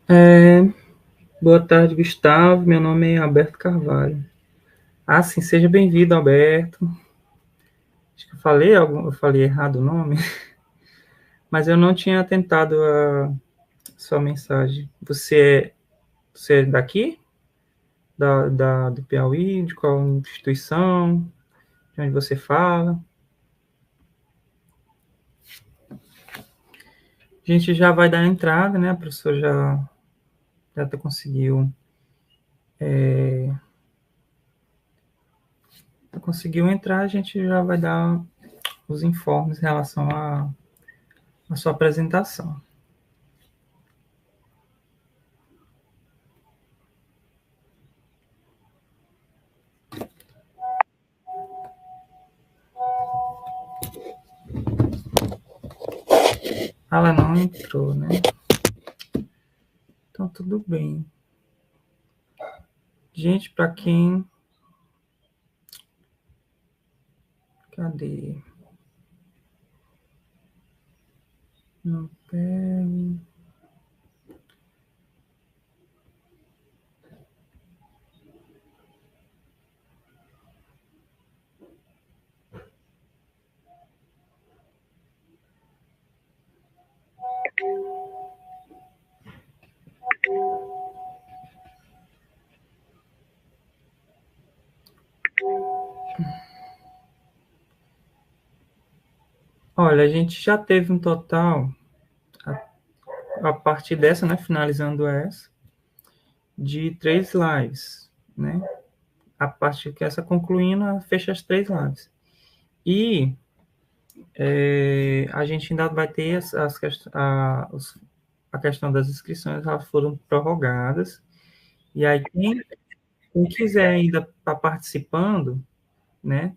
É, boa tarde, Gustavo. Meu nome é Alberto Carvalho. Sim, seja bem-vindo, Alberto. Acho que eu falei errado o nome, mas eu não tinha atentado a sua mensagem. Você é daqui? Do Piauí? De qual instituição? De onde você fala? A gente já vai dar a entrada, né? A professora já conseguiu, conseguiu entrar, a gente já vai dar os informes em relação à sua apresentação. Ela não entrou, né? Então, tudo bem. Gente, para quem. Cadê? Não pego. Olha, a gente já teve um total, a partir dessa, né, finalizando essa, de 3 lives, né? A partir que essa concluindo, fecha as 3 lives. E a gente ainda vai ter a questão das inscrições, elas foram prorrogadas. E aí, quem quiser ainda estar participando, né,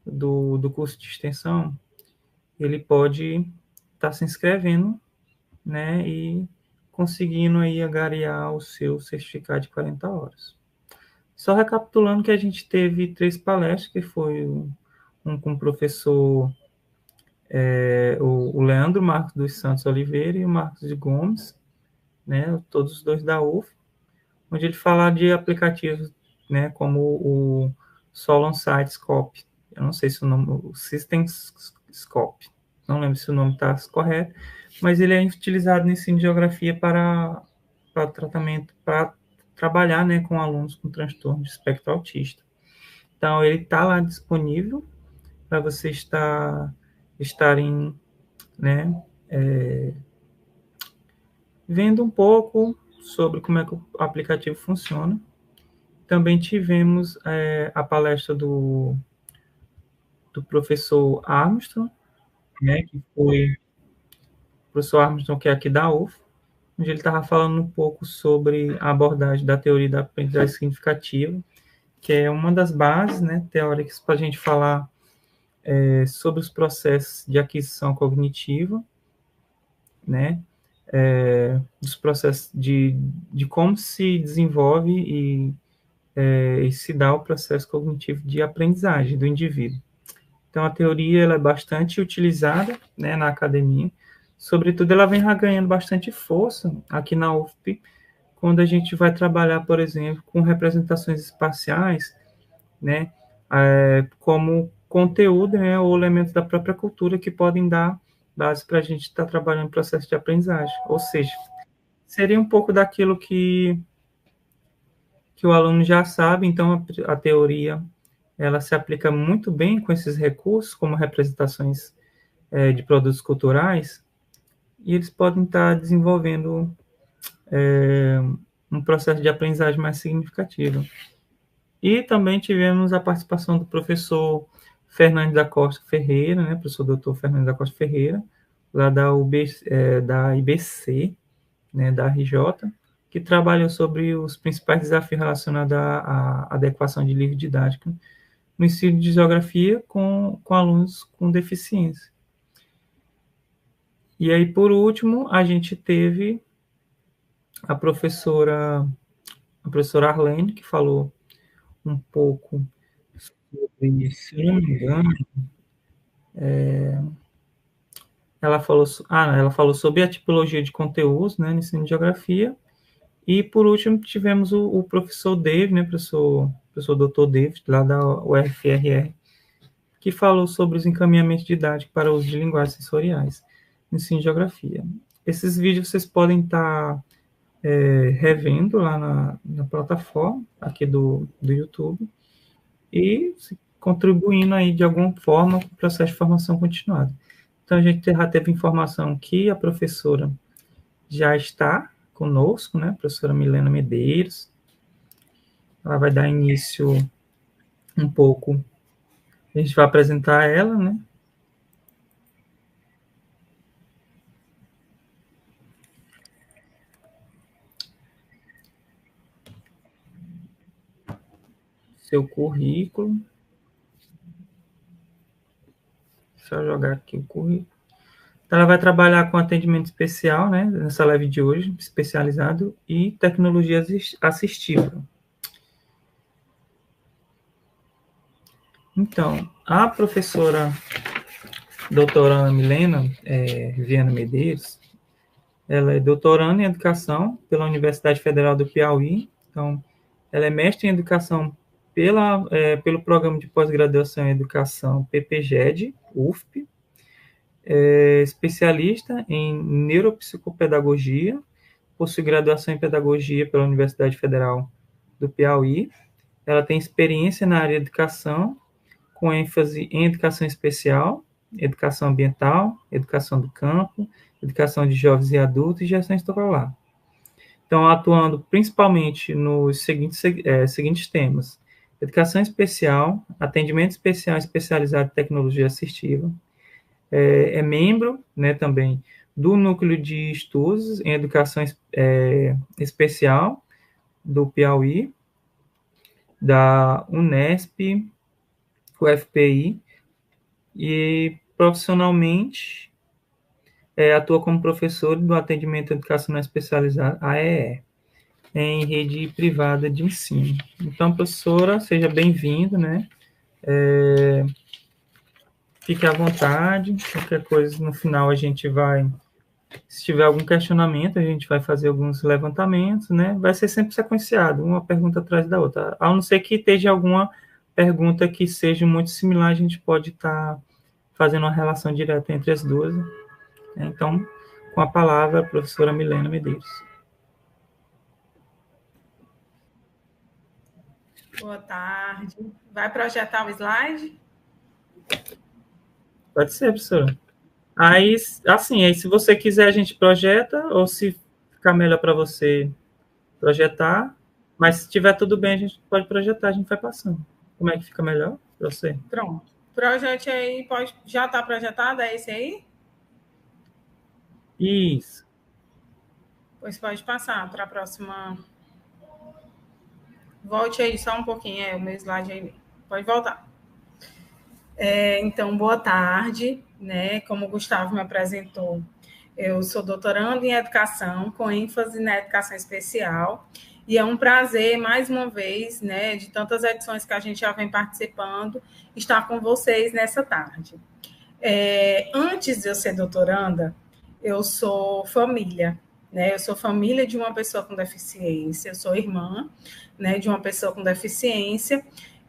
do curso de extensão, ele pode estar se inscrevendo, né, e conseguindo aí agariar o seu certificado de 40 horas. Só recapitulando que a gente teve 3 palestras, que foi um com o professor o Leandro Marcos dos Santos Oliveira e o Marcos de Gomes, né, todos os dois da UF, onde ele fala de aplicativos, né, como o Solon Site Scope. Eu não sei se o nome, o System Scope, não lembro se o nome está correto, mas ele é utilizado no ensino de geografia para tratamento, para trabalhar, né, com alunos com transtorno de espectro autista. Então, ele está lá disponível para você estarem, né, vendo um pouco sobre como é que o aplicativo funciona. Também tivemos a palestra do professor Armstrong, né, que foi o professor Armstrong, que é aqui da UF, onde ele estava falando um pouco sobre a abordagem da teoria da aprendizagem significativa, que é uma das bases, né, teóricas para a gente falar sobre os processos de aquisição cognitiva, né, dos processos de como se desenvolve e se dá o processo cognitivo de aprendizagem do indivíduo. Então, a teoria ela é bastante utilizada, né, na academia. Sobretudo, ela vem ganhando bastante força aqui na UFP, quando a gente vai trabalhar, por exemplo, com representações espaciais, né, como conteúdo, né, ou elementos da própria cultura que podem dar base para a gente estar trabalhando no processo de aprendizagem. Ou seja, seria um pouco daquilo que o aluno já sabe, então a teoria ela se aplica muito bem com esses recursos, como representações de produtos culturais, e eles podem estar desenvolvendo um processo de aprendizagem mais significativo. E também tivemos a participação do professor Fernando da Costa Ferreira, né, professor doutor Fernando da Costa Ferreira, lá da IBC, né, da RJ, que trabalhou sobre os principais desafios relacionados à adequação de livro didático no ensino de geografia com alunos com deficiência. E aí, por último, a gente teve a professora, a professora Arlene, que falou um pouco sobre, se não me engano, ela falou sobre a tipologia de conteúdos, né, no ensino de geografia, E, por último, tivemos o professor David, né, professor Dr. David, lá da UFRR, que falou sobre os encaminhamentos didáticos para o uso de linguagens sensoriais no ensino de geografia. Esses vídeos vocês podem estar revendo lá na plataforma aqui do YouTube e contribuindo aí de alguma forma com o processo de formação continuada. Então, a gente já teve informação que a professora já está conosco, né, a professora Milena Medeiros. Ela vai dar início um pouco, a gente vai apresentar ela, né? Seu currículo. Só jogar aqui o currículo. Então, ela vai trabalhar com atendimento especial, né, nessa live de hoje, especializado, e tecnologia assistiva. Então, a professora doutoranda Milena Viana Medeiros, ela é doutoranda em educação pela Universidade Federal do Piauí. Então, ela é mestre em educação pelo Programa de Pós-Graduação em Educação PPGED, UFP, especialista em neuropsicopedagogia, possui graduação em pedagogia pela Universidade Federal do Piauí. Ela tem experiência na área de educação, com ênfase em educação especial, educação ambiental, educação do campo, educação de jovens e adultos e gestão escolar. Então, atuando principalmente nos seguintes temas: educação especial, atendimento especial especializado em tecnologia assistiva, é membro, né, também do Núcleo de Estudos em Educação Especial do Piauí, da Unesp, UFPI, e profissionalmente atua como professor do atendimento educacional especializado, AEE, em rede privada de ensino. Então, professora, seja bem-vinda, né? Fique à vontade, qualquer coisa no final a gente vai, se tiver algum questionamento, a gente vai fazer alguns levantamentos, né? Vai ser sempre sequenciado, uma pergunta atrás da outra. A não ser que esteja alguma pergunta que seja muito similar, a gente pode estar fazendo uma relação direta entre as duas. Então, com a palavra, a professora Milena Medeiros. Boa tarde. Vai projetar o slide? Pode ser, professora. Aí, assim, aí se você quiser, a gente projeta, ou se ficar melhor para você projetar, mas se tiver tudo bem, a gente pode projetar, a gente vai passando. Como é que fica melhor para você? Pronto. Projete aí, já está projetado, é esse aí? Isso. Pois pode passar para a próxima. Volte aí só um pouquinho, o meu slide aí. Pode voltar. Então, boa tarde, né? Como o Gustavo me apresentou, eu sou doutoranda em educação, com ênfase na educação especial, e é um prazer, mais uma vez, né, de tantas edições que a gente já vem participando, estar com vocês nessa tarde. Antes de eu ser doutoranda, eu sou família, né? Eu sou família de uma pessoa com deficiência, eu sou irmã, né, de uma pessoa com deficiência,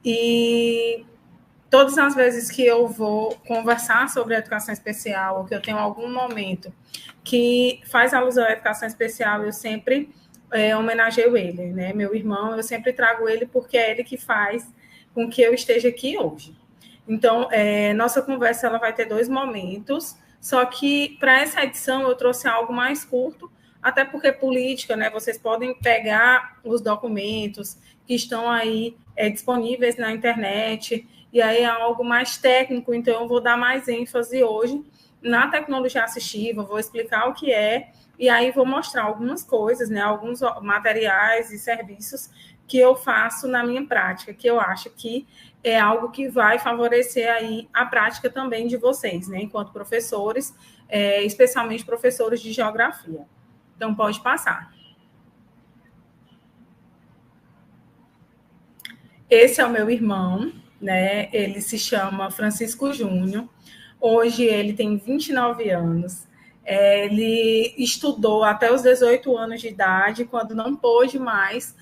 e todas as vezes que eu vou conversar sobre a educação especial, ou que eu tenho algum momento que faz alusão à educação especial, eu sempre homenageio ele, né? Meu irmão, eu sempre trago ele porque é ele que faz com que eu esteja aqui hoje. Então, nossa conversa ela vai ter 2 momentos, só que para essa edição eu trouxe algo mais curto, até porque política, né? Vocês podem pegar os documentos que estão aí disponíveis na internet, e aí é algo mais técnico, então eu vou dar mais ênfase hoje na tecnologia assistiva, vou explicar o que é, e aí vou mostrar algumas coisas, né? Alguns materiais e serviços que eu faço na minha prática, que eu acho que é algo que vai favorecer aí a prática também de vocês, né, enquanto professores, especialmente professores de geografia. Então, pode passar. Esse é o meu irmão, né, ele se chama Francisco Júnior, hoje ele tem 29 anos, Ele estudou até os 18 anos de idade, quando não pôde mais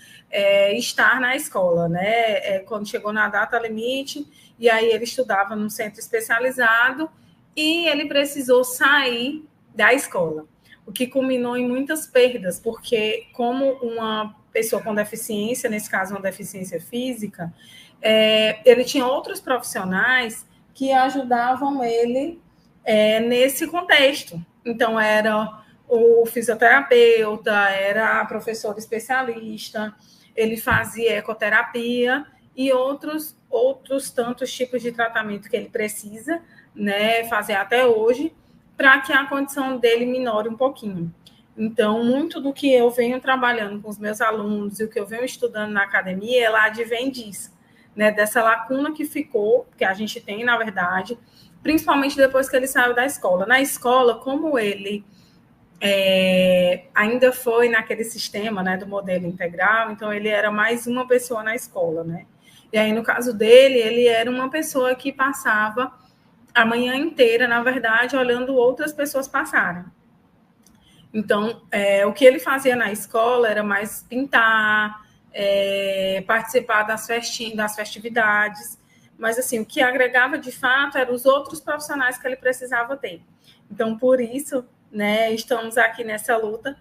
estar na escola, né? Quando chegou na data limite, e aí ele estudava num centro especializado e ele precisou sair da escola, o que culminou em muitas perdas, porque como uma pessoa com deficiência, nesse caso uma deficiência física, ele tinha outros profissionais que ajudavam ele nesse contexto. Então, era o fisioterapeuta, era a professora especialista, ele fazia ecoterapia e outros tantos tipos de tratamento que ele precisa, né, fazer até hoje, para que a condição dele minore um pouquinho. Então, muito do que eu venho trabalhando com os meus alunos e o que eu venho estudando na academia, ela advém disso, né, dessa lacuna que ficou, que a gente tem, na verdade, principalmente depois que ele saiu da escola. Na escola, como ele ainda foi naquele sistema, né, do modelo integral, então ele era mais uma pessoa na escola, né? E aí, no caso dele, ele era uma pessoa que passava a manhã inteira, na verdade, olhando outras pessoas passarem. Então, o que ele fazia na escola era mais pintar, participar das festividades, mas assim, o que agregava de fato eram os outros profissionais que ele precisava ter. Então, por isso, né, estamos aqui nessa luta,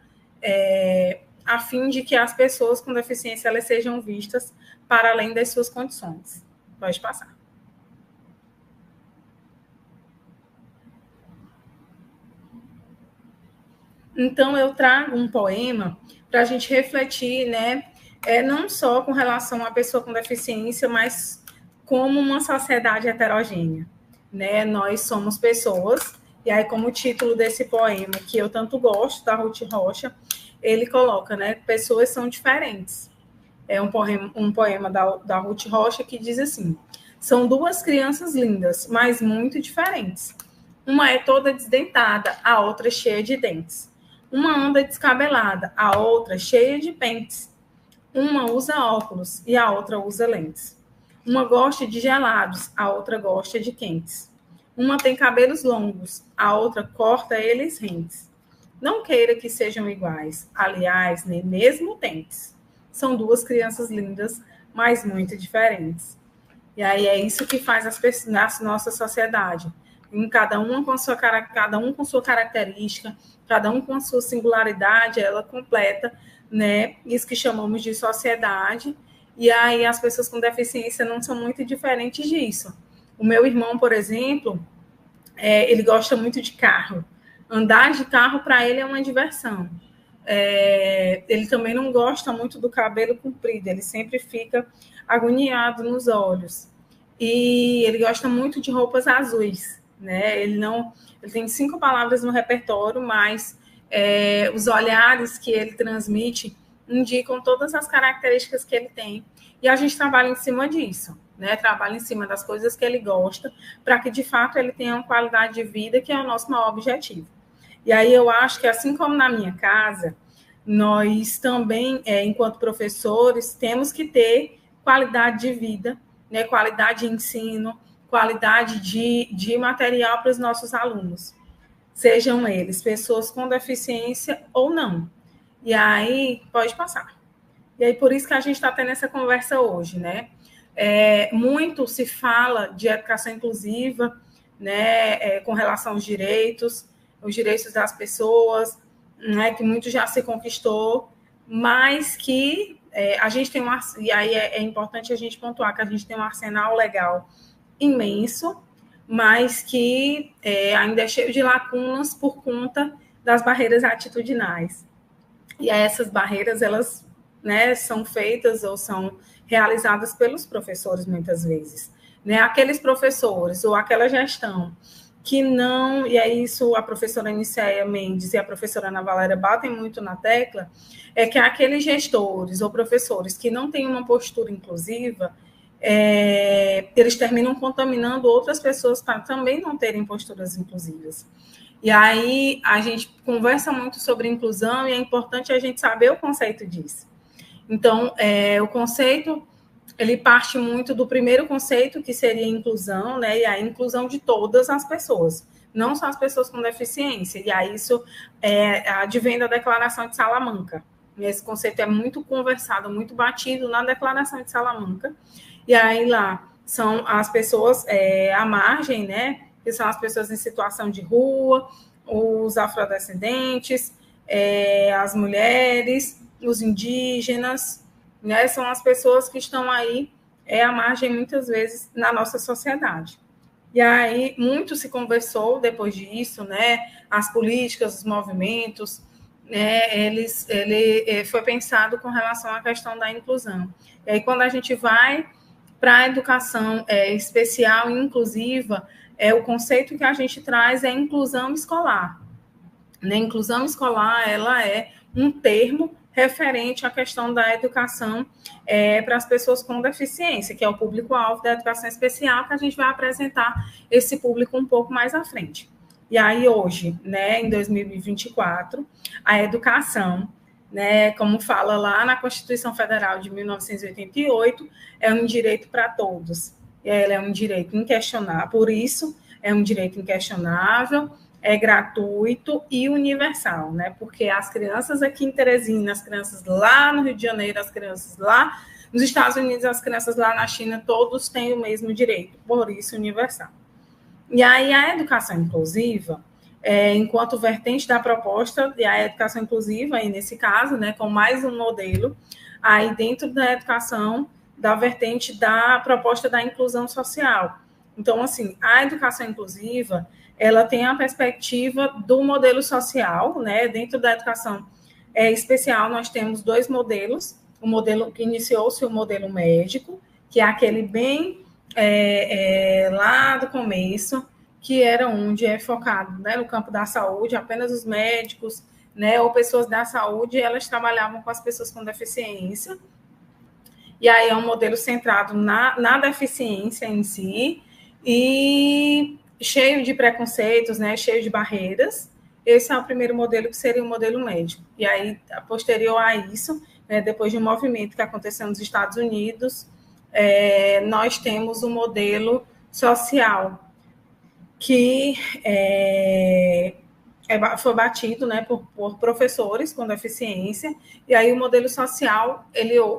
a fim de que as pessoas com deficiência elas sejam vistas para além das suas condições. Pode passar. Então, eu trago um poema para a gente refletir, né, não só com relação à pessoa com deficiência, mas como uma sociedade heterogênea, né? Nós somos pessoas, e aí como o título desse poema, que eu tanto gosto, da Ruth Rocha, ele coloca, né, pessoas são diferentes. É um poema da Ruth Rocha que diz assim: são duas crianças lindas, mas muito diferentes. Uma é toda desdentada, a outra é cheia de dentes. Uma anda descabelada, a outra cheia de pentes. Uma usa óculos e a outra usa lentes. Uma gosta de gelados, a outra gosta de quentes. Uma tem cabelos longos, a outra corta eles rentes. Não queira que sejam iguais, aliás, nem mesmo tentes. São duas crianças lindas, mas muito diferentes. E aí é isso que faz na nossa sociedade. Cada um com sua característica, cada um com a sua singularidade, ela completa, né, isso que chamamos de sociedade. E aí as pessoas com deficiência não são muito diferentes disso. O meu irmão, por exemplo, ele gosta muito de carro. Andar de carro para ele é uma diversão. Ele também não gosta muito do cabelo comprido, ele sempre fica agoniado nos olhos. E ele gosta muito de roupas azuis, né? Ele tem 5 palavras no repertório, mas os olhares que ele transmite indicam todas as características que ele tem. E a gente trabalha em cima disso, né? Trabalha em cima das coisas que ele gosta, para que, de fato, ele tenha uma qualidade de vida, que é o nosso maior objetivo. E aí eu acho que, assim como na minha casa, nós também, enquanto professores, temos que ter qualidade de vida, né? Qualidade de ensino, qualidade de material para os nossos alunos, sejam eles pessoas com deficiência ou não. E aí, pode passar. E aí, por isso que a gente está tendo essa conversa hoje, né? Muito se fala de educação inclusiva, né, com relação aos direitos das pessoas, né, que muito já se conquistou, mas que a gente tem e aí é importante a gente pontuar que a gente tem um arsenal legal imenso, mas que ainda é cheio de lacunas por conta das barreiras atitudinais. E essas barreiras, elas, né, são feitas ou são realizadas pelos professores, muitas vezes. Né? Aqueles professores ou aquela gestão que não, e é isso a professora Nicéia Mendes e a professora Ana Valéria batem muito na tecla, é que aqueles gestores ou professores que não têm uma postura inclusiva, eles terminam contaminando outras pessoas para também não terem posturas inclusivas. E aí a gente conversa muito sobre inclusão e é importante a gente saber o conceito disso. Então, o conceito, ele parte muito do primeiro conceito, que seria a inclusão, né? E a inclusão de todas as pessoas, não só as pessoas com deficiência. E aí isso advém da Declaração de Salamanca. Esse conceito é muito conversado, muito batido na Declaração de Salamanca. E aí lá são as pessoas à margem, né? Que são as pessoas em situação de rua, os afrodescendentes, as mulheres, os indígenas, né? São as pessoas que estão aí à margem, muitas vezes, na nossa sociedade. E aí, muito se conversou depois disso, né? As políticas, os movimentos, né? Ele foi pensado com relação à questão da inclusão. E aí, quando a gente vai para a educação especial e inclusiva, o conceito que a gente traz é inclusão escolar. Né? Inclusão escolar, ela é um termo referente à questão da educação para as pessoas com deficiência, que é o público-alvo da educação especial, que a gente vai apresentar esse público um pouco mais à frente. E aí, hoje, né, em 2024, a educação, né, como fala lá na Constituição Federal de 1988, é um direito para todos. Ela é um direito inquestionável, por isso, é um direito inquestionável, é gratuito e universal, né? Porque as crianças aqui em Teresina, as crianças lá no Rio de Janeiro, as crianças lá nos Estados Unidos, as crianças lá na China, todos têm o mesmo direito, por isso universal. E aí a educação inclusiva, enquanto vertente da proposta, e a educação inclusiva, aí nesse caso, né, com mais um modelo, aí dentro da educação, da vertente da proposta da inclusão social. Então, assim, a educação inclusiva, ela tem a perspectiva do modelo social, né? Dentro da educação especial, nós temos dois modelos. O modelo que iniciou-se, o modelo médico, que é aquele bem lá do começo, que era onde é focado, né, no campo da saúde, apenas os médicos, né, ou pessoas da saúde, elas trabalhavam com as pessoas com deficiência. E aí é um modelo centrado na deficiência em si, e cheio de preconceitos, né, cheio de barreiras. Esse é o primeiro modelo, que seria o modelo médico. E aí, posterior a isso, né, depois de um movimento que aconteceu nos Estados Unidos, nós temos o modelo social, que foi batido, né, por professores com deficiência, e aí o modelo social,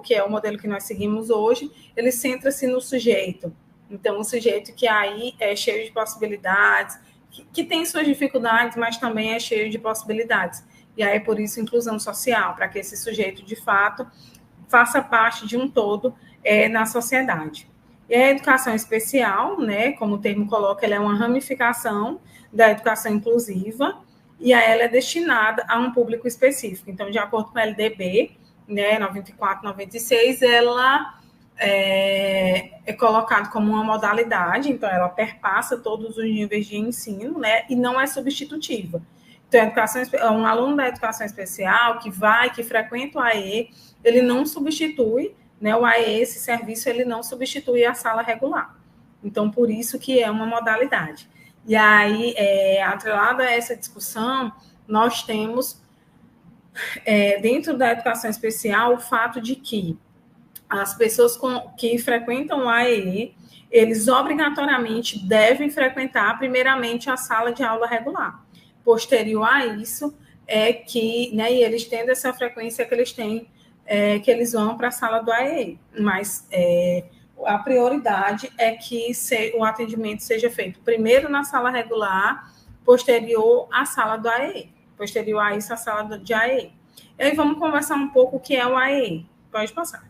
que é o modelo que nós seguimos hoje, ele centra-se no sujeito. Então, um sujeito que aí é cheio de possibilidades, que tem suas dificuldades, mas também é cheio de possibilidades. E aí, por isso, inclusão social, para que esse sujeito, de fato, faça parte de um todo na sociedade. E a educação especial, né, como o termo coloca, ela é uma ramificação da educação inclusiva, e ela é destinada a um público específico. Então, de acordo com a LDB, né, 94, 96, ela é colocado como uma modalidade, então ela perpassa todos os níveis de ensino, né, e não é substitutiva. Então, um aluno da educação especial que frequenta o AE, ele não substitui, né, o AE, esse serviço, ele não substitui a sala regular. Então, por isso que é uma modalidade. E aí, atrelado a essa discussão, nós temos, dentro da educação especial, o fato de que as pessoas que frequentam o AEE, eles obrigatoriamente devem frequentar, primeiramente, a sala de aula regular. Posterior a isso, né, e eles tendo essa frequência que eles têm, que eles vão para a sala do AEE. Mas a prioridade é que o atendimento seja feito primeiro na sala regular, posterior à sala do AEE. Posterior a isso, a sala de AEE. E aí vamos conversar um pouco o que é o AEE. Pode passar.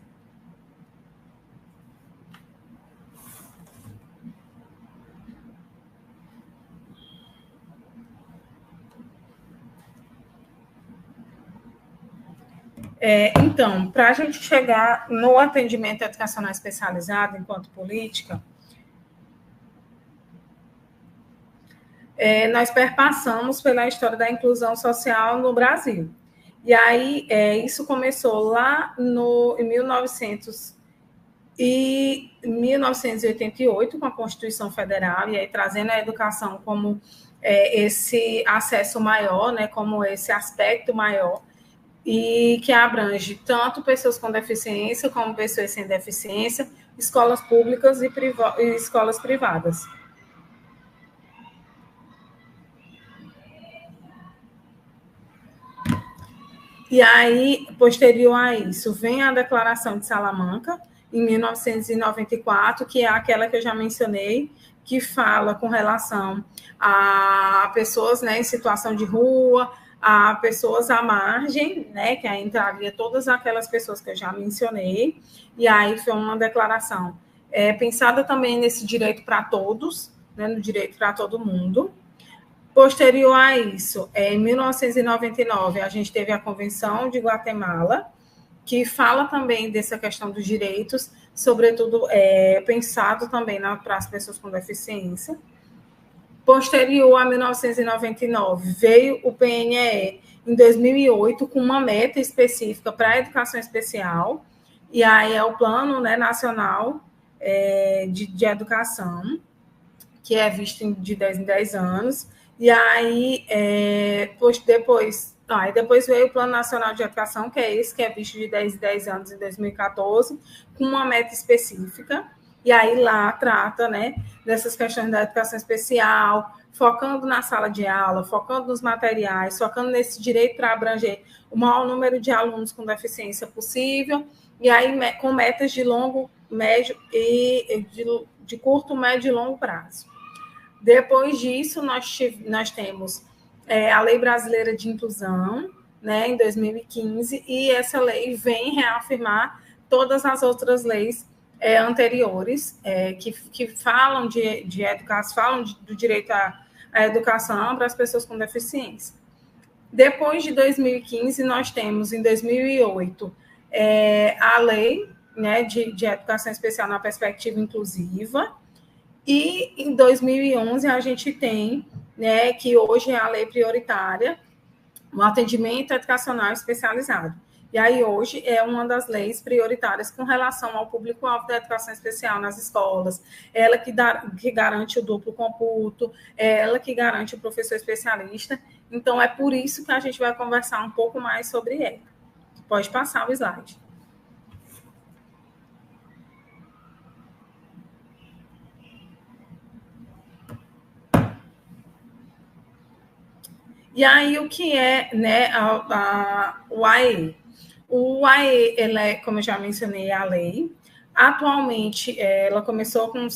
Então, para a gente chegar no atendimento educacional especializado enquanto política, nós perpassamos pela história da inclusão social no Brasil. E aí, isso começou lá em 1988, com a Constituição Federal, e aí trazendo a educação como esse acesso maior, né, como esse aspecto maior, e que abrange tanto pessoas com deficiência como pessoas sem deficiência, escolas públicas e escolas privadas. E aí, posterior a isso, vem a Declaração de Salamanca, em 1994, que é aquela que eu já mencionei, que fala com relação a pessoas, né, em situação de rua, a pessoas à margem, né, que aí entraria todas aquelas pessoas que eu já mencionei, e aí foi uma declaração pensada também nesse direito para todos, né, no direito para todo mundo. Posterior a isso, em 1999, a gente teve a Convenção de Guatemala, que fala também dessa questão dos direitos, sobretudo pensado também para as pessoas com deficiência. Posterior a 1999, veio o PNE em 2008 com uma meta específica para a educação especial, e aí é o Plano, né, Nacional de Educação, que é visto de 10 em 10 anos, e aí depois veio o Plano Nacional de Educação, que é esse, que é visto de 10 em 10 anos em 2014, com uma meta específica, e aí lá trata, né, dessas questões da educação especial, focando na sala de aula, focando nos materiais, focando nesse direito para abranger o maior número de alunos com deficiência possível, e aí com metas de longo, médio e de curto, médio e longo prazo. Depois disso, nós temos a Lei Brasileira de Inclusão, né, em 2015, e essa lei vem reafirmar todas as outras leis anteriores que falam de educação, falam do direito à educação para as pessoas com deficiência. Depois de 2015, nós temos, em 2008, a Lei, né, de Educação Especial na Perspectiva Inclusiva, e em 2011 a gente tem, né, que hoje é a lei prioritária, o atendimento educacional especializado. E aí hoje é uma das leis prioritárias com relação ao público-alvo da educação especial nas escolas, ela que garante o duplo computo, ela que garante o professor especialista. Então é por isso que a gente vai conversar um pouco mais sobre ela. Pode passar o slide. E aí, o que é, né, o AE? O AE, ele é, como eu já mencionei, a lei. Atualmente, ela começou com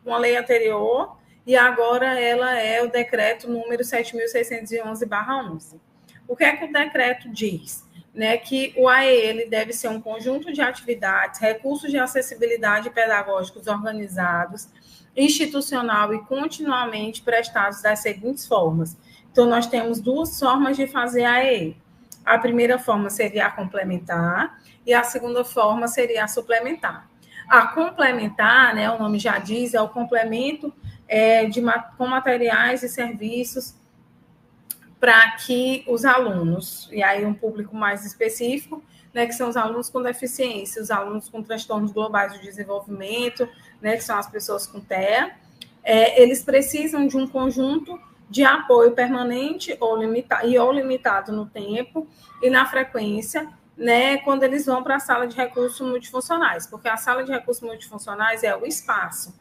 uma lei anterior, e agora ela é o decreto número 7.611/11. O que é que o decreto diz? Né, que o AE ele deve ser um conjunto de atividades, recursos de acessibilidade pedagógicos organizados, institucional e continuamente prestados das seguintes formas. Então, nós temos duas formas de fazer a AE. A primeira forma seria a complementar e a segunda forma seria a suplementar. A complementar, né, o nome já diz, é o complemento com materiais e serviços para que os alunos, e aí um público mais específico, né, que são os alunos com deficiência, os alunos com transtornos globais do desenvolvimento, né, que são as pessoas com TEA, eles precisam de um conjunto de apoio permanente ou limitado no tempo e na frequência, né, quando eles vão para a sala de recursos multifuncionais, porque a sala de recursos multifuncionais é o espaço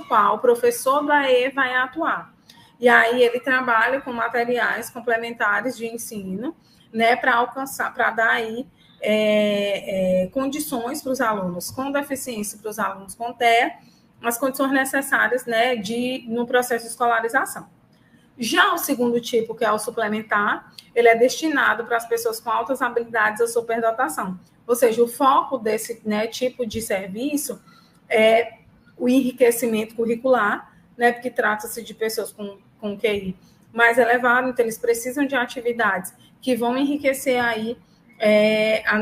qual o professor da E vai atuar. E aí ele trabalha com materiais complementares de ensino, né, para alcançar, para dar aí condições para os alunos com deficiência, para os alunos com TEA, as condições necessárias, né, no processo de escolarização. Já o segundo tipo, que é o suplementar, ele é destinado para as pessoas com altas habilidades ou superdotação. Ou seja, o foco desse, né, tipo de serviço é o enriquecimento curricular, né, porque trata-se de pessoas com QI mais elevado, então eles precisam de atividades que vão enriquecer aí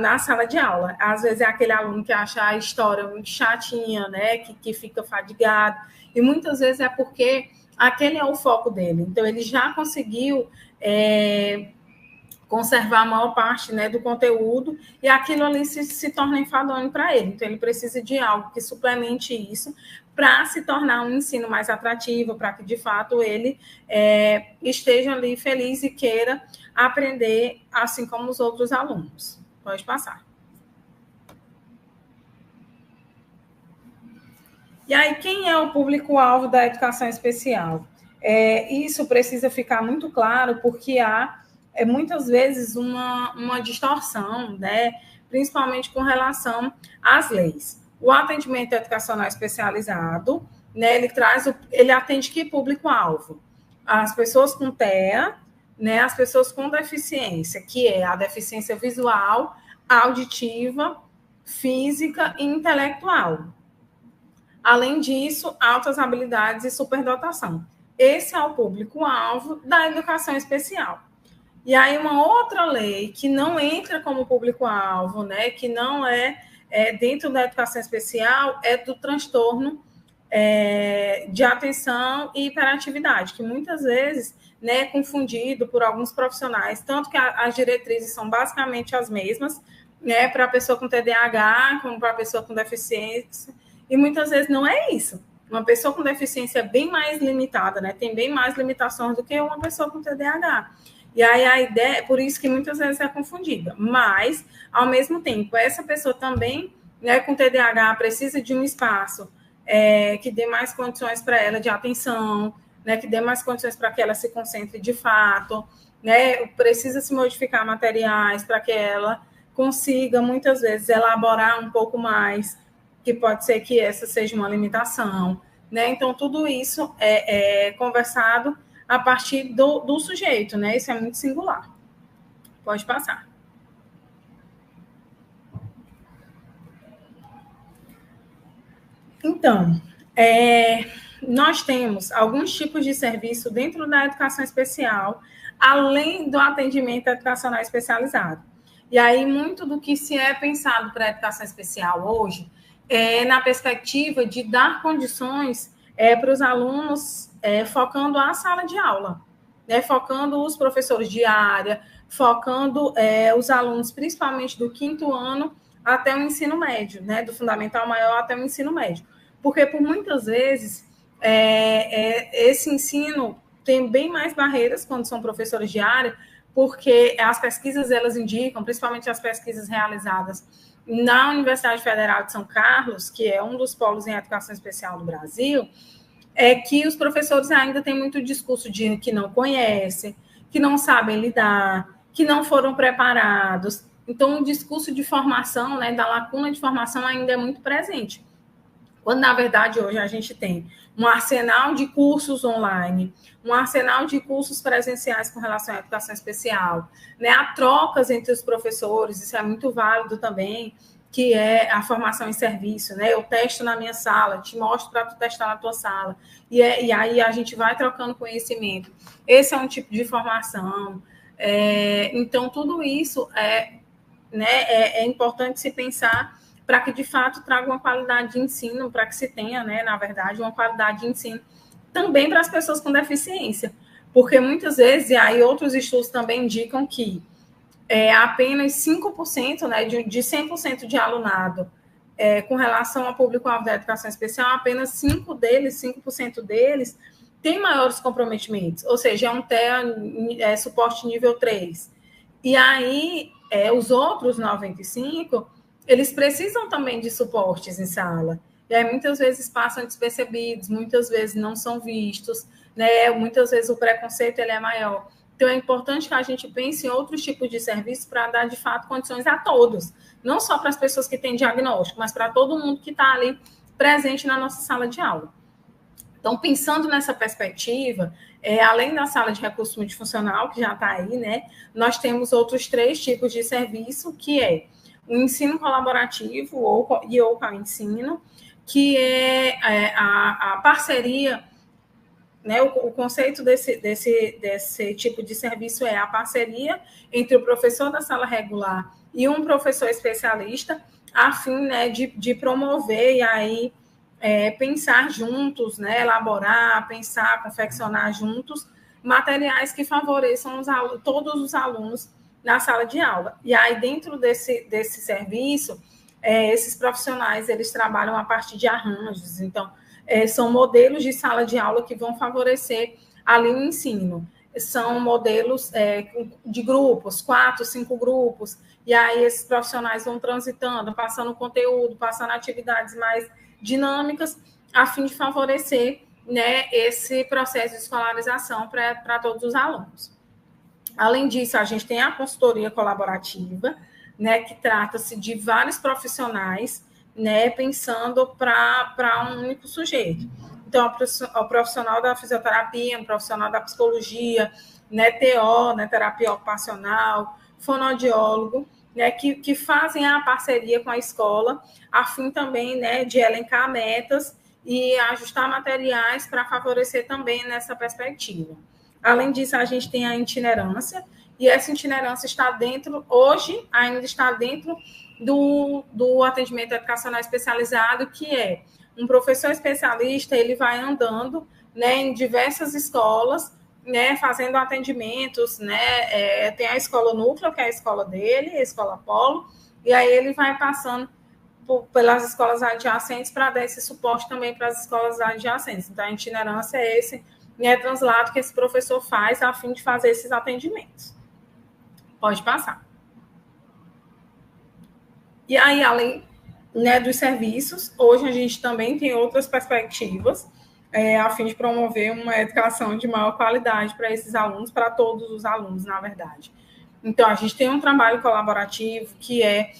na sala de aula. Às vezes é aquele aluno que acha a história muito chatinha, né, que fica fadigado, e muitas vezes é porque aquele é o foco dele. Então, ele já conseguiu conservar a maior parte, né, do conteúdo, e aquilo ali se torna enfadonho para ele. Então, ele precisa de algo que suplemente isso para se tornar um ensino mais atrativo, para que, de fato, ele esteja ali feliz e queira aprender, assim como os outros alunos. Pode passar. E aí, quem é o público-alvo da educação especial? Isso precisa ficar muito claro, porque há muitas vezes uma distorção, né? Principalmente com relação às leis. O atendimento educacional especializado, né, ele atende que público-alvo? As pessoas com TEA, né, as pessoas com deficiência, que é a deficiência visual, auditiva, física e intelectual. Além disso, altas habilidades e superdotação. Esse é o público-alvo da educação especial. E aí, uma outra lei que não entra como público-alvo, né, que não é dentro da educação especial, é do transtorno de atenção e hiperatividade, que muitas vezes, né, é confundido por alguns profissionais, tanto que as diretrizes são basicamente as mesmas, né, para a pessoa com TDAH, como para a pessoa com deficiência, e muitas vezes não é isso. Uma pessoa com deficiência é bem mais limitada, né, tem bem mais limitações do que uma pessoa com TDAH. E aí a ideia, por isso que muitas vezes é confundida. Mas, ao mesmo tempo, essa pessoa também, né, com TDAH, precisa de um espaço que dê mais condições para ela de atenção, né, que dê mais condições para que ela se concentre de fato, né, precisa se modificar materiais para que ela consiga, muitas vezes, elaborar um pouco mais, que pode ser que essa seja uma limitação, né? Então, tudo isso é conversado a partir do sujeito, né? Isso é muito singular. Pode passar. Então, nós temos alguns tipos de serviço dentro da educação especial, além do atendimento educacional especializado. E aí, muito do que se é pensado para a educação especial hoje é na perspectiva de dar condições para os alunos, focando a sala de aula, né? Focando os professores de área, focando os alunos, principalmente do 5º ano até o ensino médio, né? Do fundamental maior até o ensino médio. Porque, por muitas vezes, esse ensino tem bem mais barreiras quando são professores de área, porque as pesquisas, elas indicam, principalmente as pesquisas realizadas na Universidade Federal de São Carlos, que é um dos polos em educação especial do Brasil, é que os professores ainda têm muito discurso de que não conhecem, que não sabem lidar, que não foram preparados. Então, o discurso de formação, né, da lacuna de formação ainda é muito presente. Quando, na verdade, hoje a gente tem um arsenal de cursos online, um arsenal de cursos presenciais com relação à educação especial, né? Há trocas entre os professores, isso é muito válido também, que é a formação em serviço, né? Eu testo na minha sala, te mostro para tu testar na tua sala, e aí a gente vai trocando conhecimento. Esse é um tipo de formação. Então, tudo isso é importante se pensar para que, de fato, traga uma qualidade de ensino, para que se tenha, né, na verdade, uma qualidade de ensino também para as pessoas com deficiência. Porque, muitas vezes, e aí outros estudos também indicam que apenas 5%, né, de 100% de alunado com relação ao público-alvo da educação especial, apenas 5% deles têm maiores comprometimentos, ou seja, é um TEA suporte nível 3. E aí, os outros 95%, eles precisam também de suportes em sala. E aí, muitas vezes, passam despercebidos, muitas vezes não são vistos, né? Muitas vezes o preconceito ele é maior. Então, é importante que a gente pense em outros tipos de serviços para dar, de fato, condições a todos. Não só para as pessoas que têm diagnóstico, mas para todo mundo que está ali presente na nossa sala de aula. Então, pensando nessa perspectiva, além da sala de recurso multifuncional, que já está aí, né? Nós temos outros 3 tipos de serviço, que é o ensino colaborativo ou ensino, que é a parceria, né? O conceito desse tipo de serviço é a parceria entre o professor da sala regular e um professor especialista, a fim, né, de promover e aí pensar juntos, né, elaborar, pensar, confeccionar juntos materiais que favoreçam todos os alunos na sala de aula. E aí, dentro desse serviço, esses profissionais, eles trabalham a partir de arranjos. Então, são modelos de sala de aula que vão favorecer ali o ensino. São modelos de grupos, 4, 5 grupos, e aí esses profissionais vão transitando, passando conteúdo, passando atividades mais dinâmicas, a fim de favorecer, né, esse processo de escolarização para todos os alunos. Além disso, a gente tem a consultoria colaborativa, né, que trata-se de vários profissionais, né, pensando para um único sujeito. Então, o profissional da fisioterapia, o profissional da psicologia, né, TO, né, terapia ocupacional, fonoaudiólogo, né, que fazem a parceria com a escola, a fim também, né, de elencar metas e ajustar materiais para favorecer também nessa perspectiva. Além disso, a gente tem a itinerância, e essa itinerância está dentro, hoje, ainda está dentro do atendimento educacional especializado, que é um professor especialista, ele vai andando, né, em diversas escolas, né, fazendo atendimentos, né, tem a escola núcleo, que é a escola dele, a escola polo, e aí ele vai passando pelas escolas adjacentes para dar esse suporte também para as escolas adjacentes. Então, a itinerância é esse translado que esse professor faz a fim de fazer esses atendimentos. Pode passar. E aí, além, né, dos serviços, hoje a gente também tem outras perspectivas a fim de promover uma educação de maior qualidade para esses alunos, para todos os alunos, na verdade. Então, a gente tem um trabalho colaborativo que é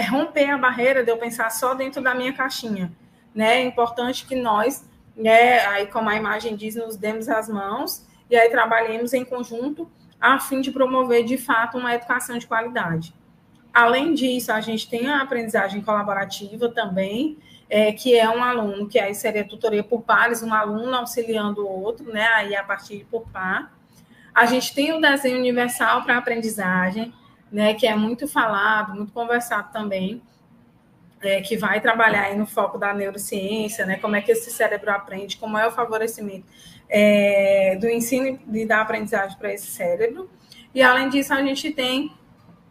romper a barreira de eu pensar só dentro da minha caixinha. Né? É importante que nós, né, aí como a imagem diz, nos demos as mãos e aí trabalhemos em conjunto a fim de promover, de fato, uma educação de qualidade. Além disso, a gente tem a aprendizagem colaborativa também, que é um aluno, que aí seria tutoria por pares, um aluno auxiliando o outro, né, aí a partir de por par. A gente tem o desenho universal para aprendizagem, né, que é muito falado, muito conversado também, que vai trabalhar aí no foco da neurociência, né, como é que esse cérebro aprende, como é o favorecimento do ensino e da aprendizagem para esse cérebro. E, além disso, a gente tem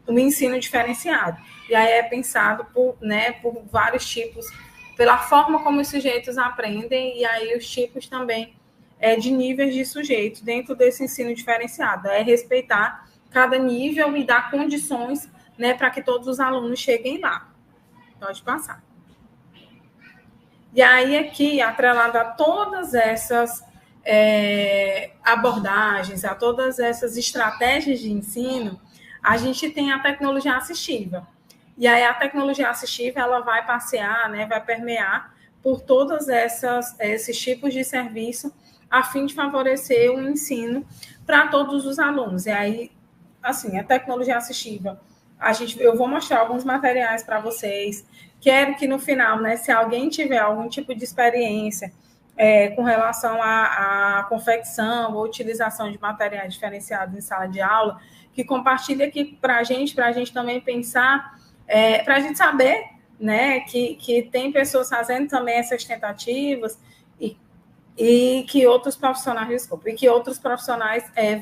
o ensino diferenciado. E aí é pensado por vários tipos, pela forma como os sujeitos aprendem, e aí os tipos também de níveis de sujeitos dentro desse ensino diferenciado. É respeitar cada nível e dar condições, né, para que todos os alunos cheguem lá. Pode passar. E aí, aqui, atrelado a todas essas abordagens, a todas essas estratégias de ensino, a gente tem a tecnologia assistiva. E aí, a tecnologia assistiva, ela vai passear, né, vai permear por todos esses tipos de serviço, a fim de favorecer o ensino para todos os alunos. E aí, assim, a tecnologia assistiva, eu vou mostrar alguns materiais para vocês. Quero que no final, né, se alguém tiver algum tipo de experiência com relação à confecção ou utilização de materiais diferenciados em sala de aula, que compartilhe aqui para a gente também pensar, para a gente saber, né, que tem pessoas fazendo também essas tentativas e que outros profissionais,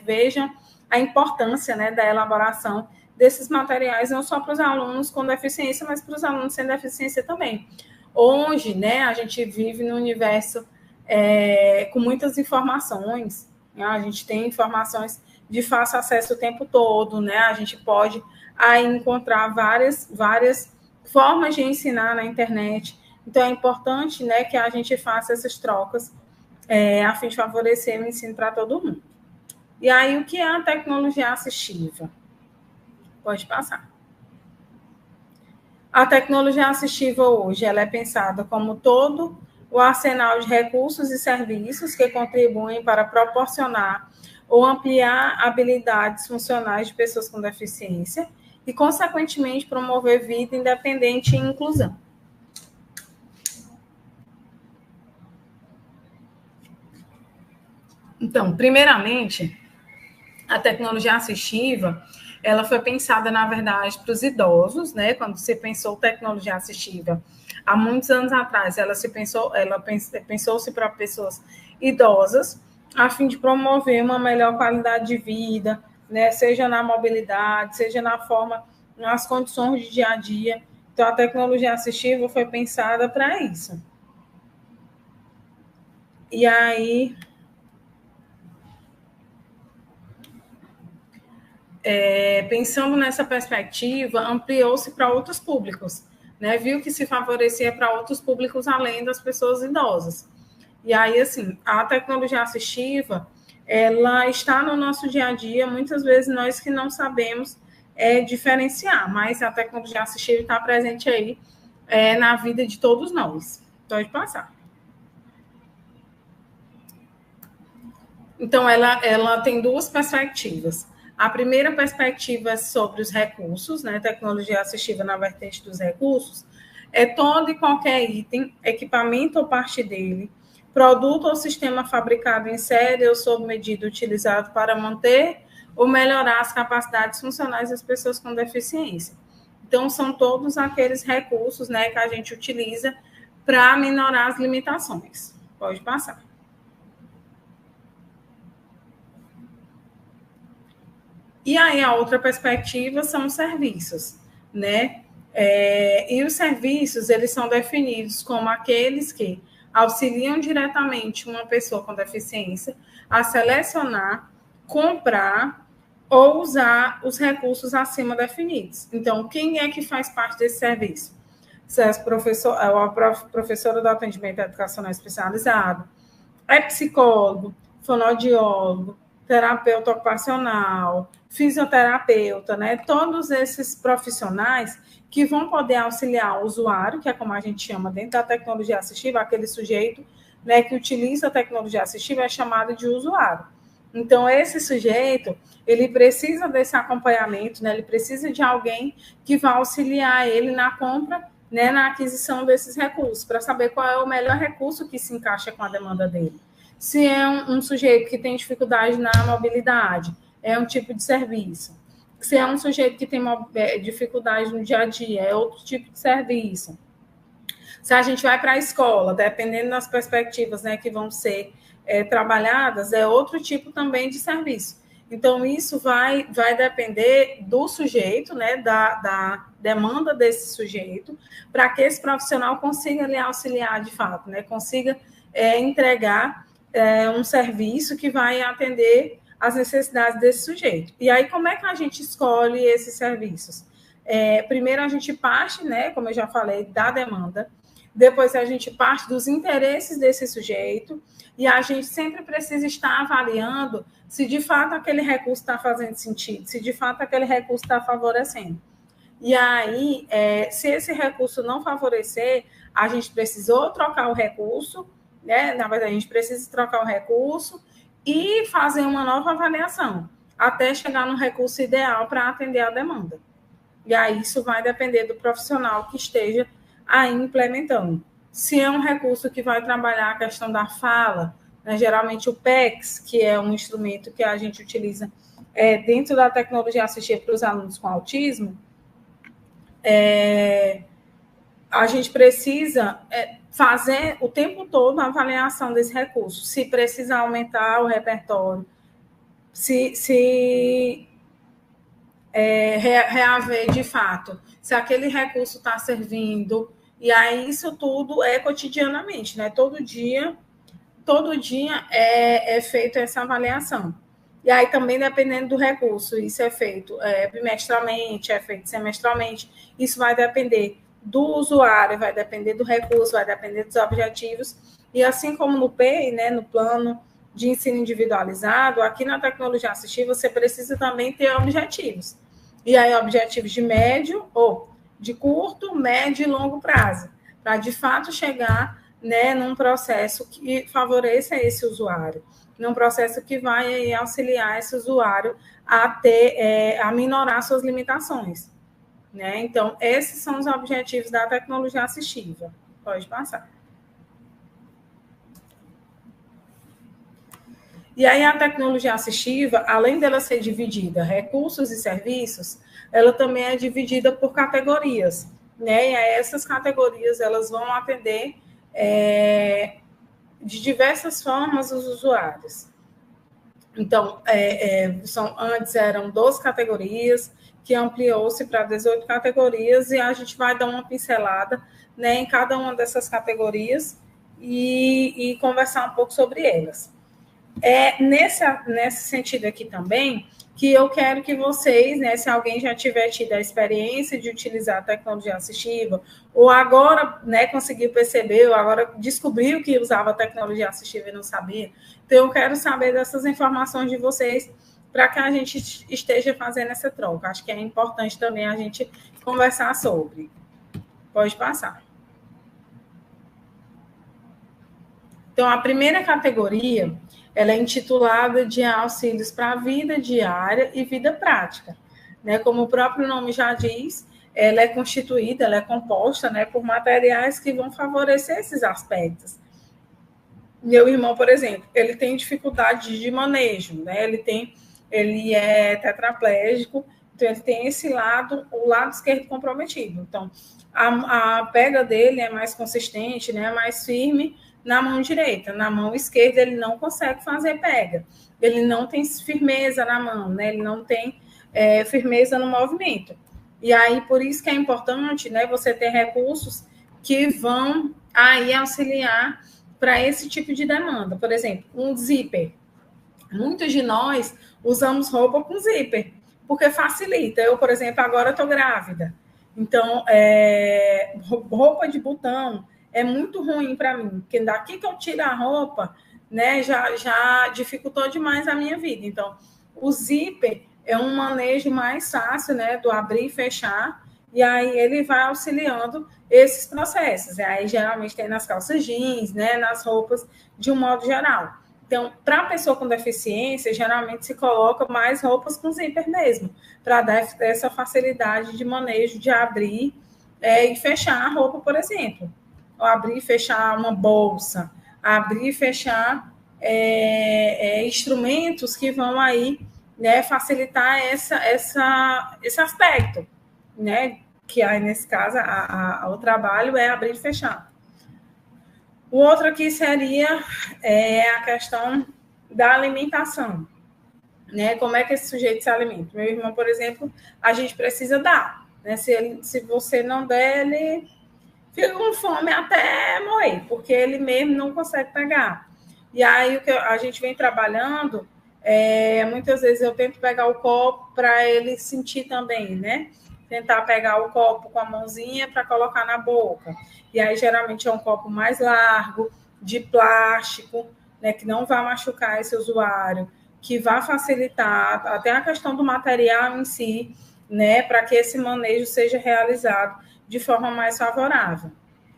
vejam a importância, né, da elaboração desses materiais, não só para os alunos com deficiência, mas para os alunos sem deficiência também. Hoje, né, a gente vive num universo com muitas informações, né? A gente tem informações de fácil acesso o tempo todo, né? A gente pode aí encontrar várias formas de ensinar na internet. Então, é importante, né, que a gente faça essas trocas a fim de favorecer o ensino para todo mundo. E aí, o que é a tecnologia assistiva? Pode passar. A tecnologia assistiva hoje ela é pensada como todo o arsenal de recursos e serviços que contribuem para proporcionar ou ampliar habilidades funcionais de pessoas com deficiência e, consequentemente, promover vida independente e inclusão. Então, primeiramente, a tecnologia assistiva ela foi pensada, na verdade, para os idosos, né? Quando se pensou tecnologia assistiva, há muitos anos atrás, pensou-se para pessoas idosas, a fim de promover uma melhor qualidade de vida, né? Seja na mobilidade, seja nas condições de dia a dia. Então, a tecnologia assistiva foi pensada para isso. E aí, pensando nessa perspectiva, ampliou-se para outros públicos, né? Viu que se favorecia para outros públicos além das pessoas idosas. E aí, assim, a tecnologia assistiva, ela está no nosso dia a dia, muitas vezes nós que não sabemos diferenciar, mas a tecnologia assistiva está presente aí na vida de todos nós. Pode passar. Então, ela tem duas perspectivas. A primeira perspectiva é sobre os recursos, né? Tecnologia assistiva na vertente dos recursos, é todo e qualquer item, equipamento ou parte dele, produto ou sistema fabricado em série ou sob medida utilizado para manter ou melhorar as capacidades funcionais das pessoas com deficiência. Então, são todos aqueles recursos, né, que a gente utiliza para minorar as limitações. Pode passar. E aí, a outra perspectiva são os serviços, né? E os serviços, eles são definidos como aqueles que auxiliam diretamente uma pessoa com deficiência a selecionar, comprar ou usar os recursos acima definidos. Então, quem é que faz parte desse serviço? Se é a professora do atendimento educacional especializado, é psicólogo, fonoaudiólogo, terapeuta ocupacional, fisioterapeuta, né? Todos esses profissionais que vão poder auxiliar o usuário, que é como a gente chama dentro da tecnologia assistiva, aquele sujeito, né, que utiliza a tecnologia assistiva é chamado de usuário. Então, esse sujeito, ele precisa desse acompanhamento, né? Ele precisa de alguém que vá auxiliar ele na compra, né, na aquisição desses recursos, para saber qual é o melhor recurso que se encaixa com a demanda dele. Se é um sujeito que tem dificuldade na mobilidade, é um tipo de serviço. Se é um sujeito que tem dificuldade no dia a dia, é outro tipo de serviço. Se a gente vai para a escola, dependendo das perspectivas, né, que vão ser trabalhadas, é outro tipo também de serviço. Então, isso vai depender do sujeito, né, da demanda desse sujeito, para que esse profissional consiga lhe auxiliar de fato, né, consiga entregar um serviço que vai atender as necessidades desse sujeito. E aí, como é que a gente escolhe esses serviços? Primeiro, a gente parte, né, como eu já falei, da demanda, depois a gente parte dos interesses desse sujeito, e a gente sempre precisa estar avaliando se de fato aquele recurso está fazendo sentido, se de fato aquele recurso está favorecendo. E aí, se esse recurso não favorecer, a gente precisou trocar o recurso, né? Na verdade, a gente precisa trocar o recurso e fazer uma nova avaliação, até chegar no recurso ideal para atender a demanda. E aí, isso vai depender do profissional que esteja aí implementando. Se é um recurso que vai trabalhar a questão da fala, né, geralmente o PECS, que é um instrumento que a gente utiliza dentro da tecnologia assistiva para os alunos com autismo, a gente precisa fazer o tempo todo a avaliação desse recurso, se precisa aumentar o repertório, se reaver de fato, se aquele recurso está servindo, e aí isso tudo é cotidianamente, né? Todo dia é feita essa avaliação. E aí também, dependendo do recurso, isso é feito bimestralmente, é feito semestralmente, isso vai depender do usuário, vai depender do recurso, vai depender dos objetivos, e assim como no PEI, né, no plano de ensino individualizado, aqui na tecnologia assistiva você precisa também ter objetivos. E aí, objetivos de médio, ou de curto, médio e longo prazo, para de fato chegar, né, num processo que favoreça esse usuário, num processo que vai auxiliar esse usuário a minorar suas limitações. Né? Então, esses são os objetivos da tecnologia assistiva. Pode passar. E aí, a tecnologia assistiva, além dela ser dividida recursos e serviços, ela também é dividida por categorias. Né? E aí, essas categorias elas vão atender de diversas formas os usuários. Então, antes eram 12 categorias, que ampliou-se para 18 categorias, e a gente vai dar uma pincelada, né, em cada uma dessas categorias e conversar um pouco sobre elas. Nesse sentido aqui também, que eu quero que vocês, né, se alguém já tiver tido a experiência de utilizar a tecnologia assistiva, ou agora, né, conseguiu perceber, ou agora descobriu que usava a tecnologia assistiva e não sabia, então eu quero saber dessas informações de vocês para que a gente esteja fazendo essa troca. Acho que é importante também a gente conversar sobre. Pode passar. Então, a primeira categoria, ela é intitulada de auxílios para a vida diária e vida prática. Né? Como o próprio nome já diz, ela é constituída, ela é composta, né, por materiais que vão favorecer esses aspectos. Meu irmão, por exemplo, ele tem dificuldade de manejo, né? Ele é tetraplégico, então ele tem esse lado, o lado esquerdo comprometido. Então, a pega dele é mais consistente, né, mais firme na mão direita. Na mão esquerda ele não consegue fazer pega. Ele não tem firmeza na mão, né? Ele não tem firmeza no movimento. E aí, por isso que é importante, né, você ter recursos que vão aí auxiliar para esse tipo de demanda. Por exemplo, um zíper. Muitos de nós usamos roupa com zíper, porque facilita. Eu, por exemplo, agora estou grávida. Então, roupa de botão é muito ruim para mim, porque daqui que eu tiro a roupa, né, já dificultou demais a minha vida. Então, o zíper é um manejo mais fácil, né, do abrir e fechar, e aí ele vai auxiliando esses processos. E aí, geralmente, tem nas calças jeans, né, nas roupas, de um modo geral. Então, para a pessoa com deficiência, geralmente se coloca mais roupas com zíper mesmo, para dar essa facilidade de manejo, de abrir e fechar a roupa, por exemplo. Ou abrir e fechar uma bolsa, abrir e fechar instrumentos que vão aí, né, facilitar esse aspecto, né, que aí, nesse caso, o trabalho é abrir e fechar. O outro aqui seria a questão da alimentação, né? Como é que esse sujeito se alimenta? Meu irmão, por exemplo, a gente precisa dar, né? Se você não der, ele fica com fome até morrer, porque ele mesmo não consegue pegar. E aí o que a gente vem trabalhando, muitas vezes eu tento pegar o copo para ele sentir também, né? Tentar pegar o copo com a mãozinha para colocar na boca. E aí, geralmente, é um copo mais largo, de plástico, né, que não vai machucar esse usuário, que vai facilitar até a questão do material em si, né, para que esse manejo seja realizado de forma mais favorável.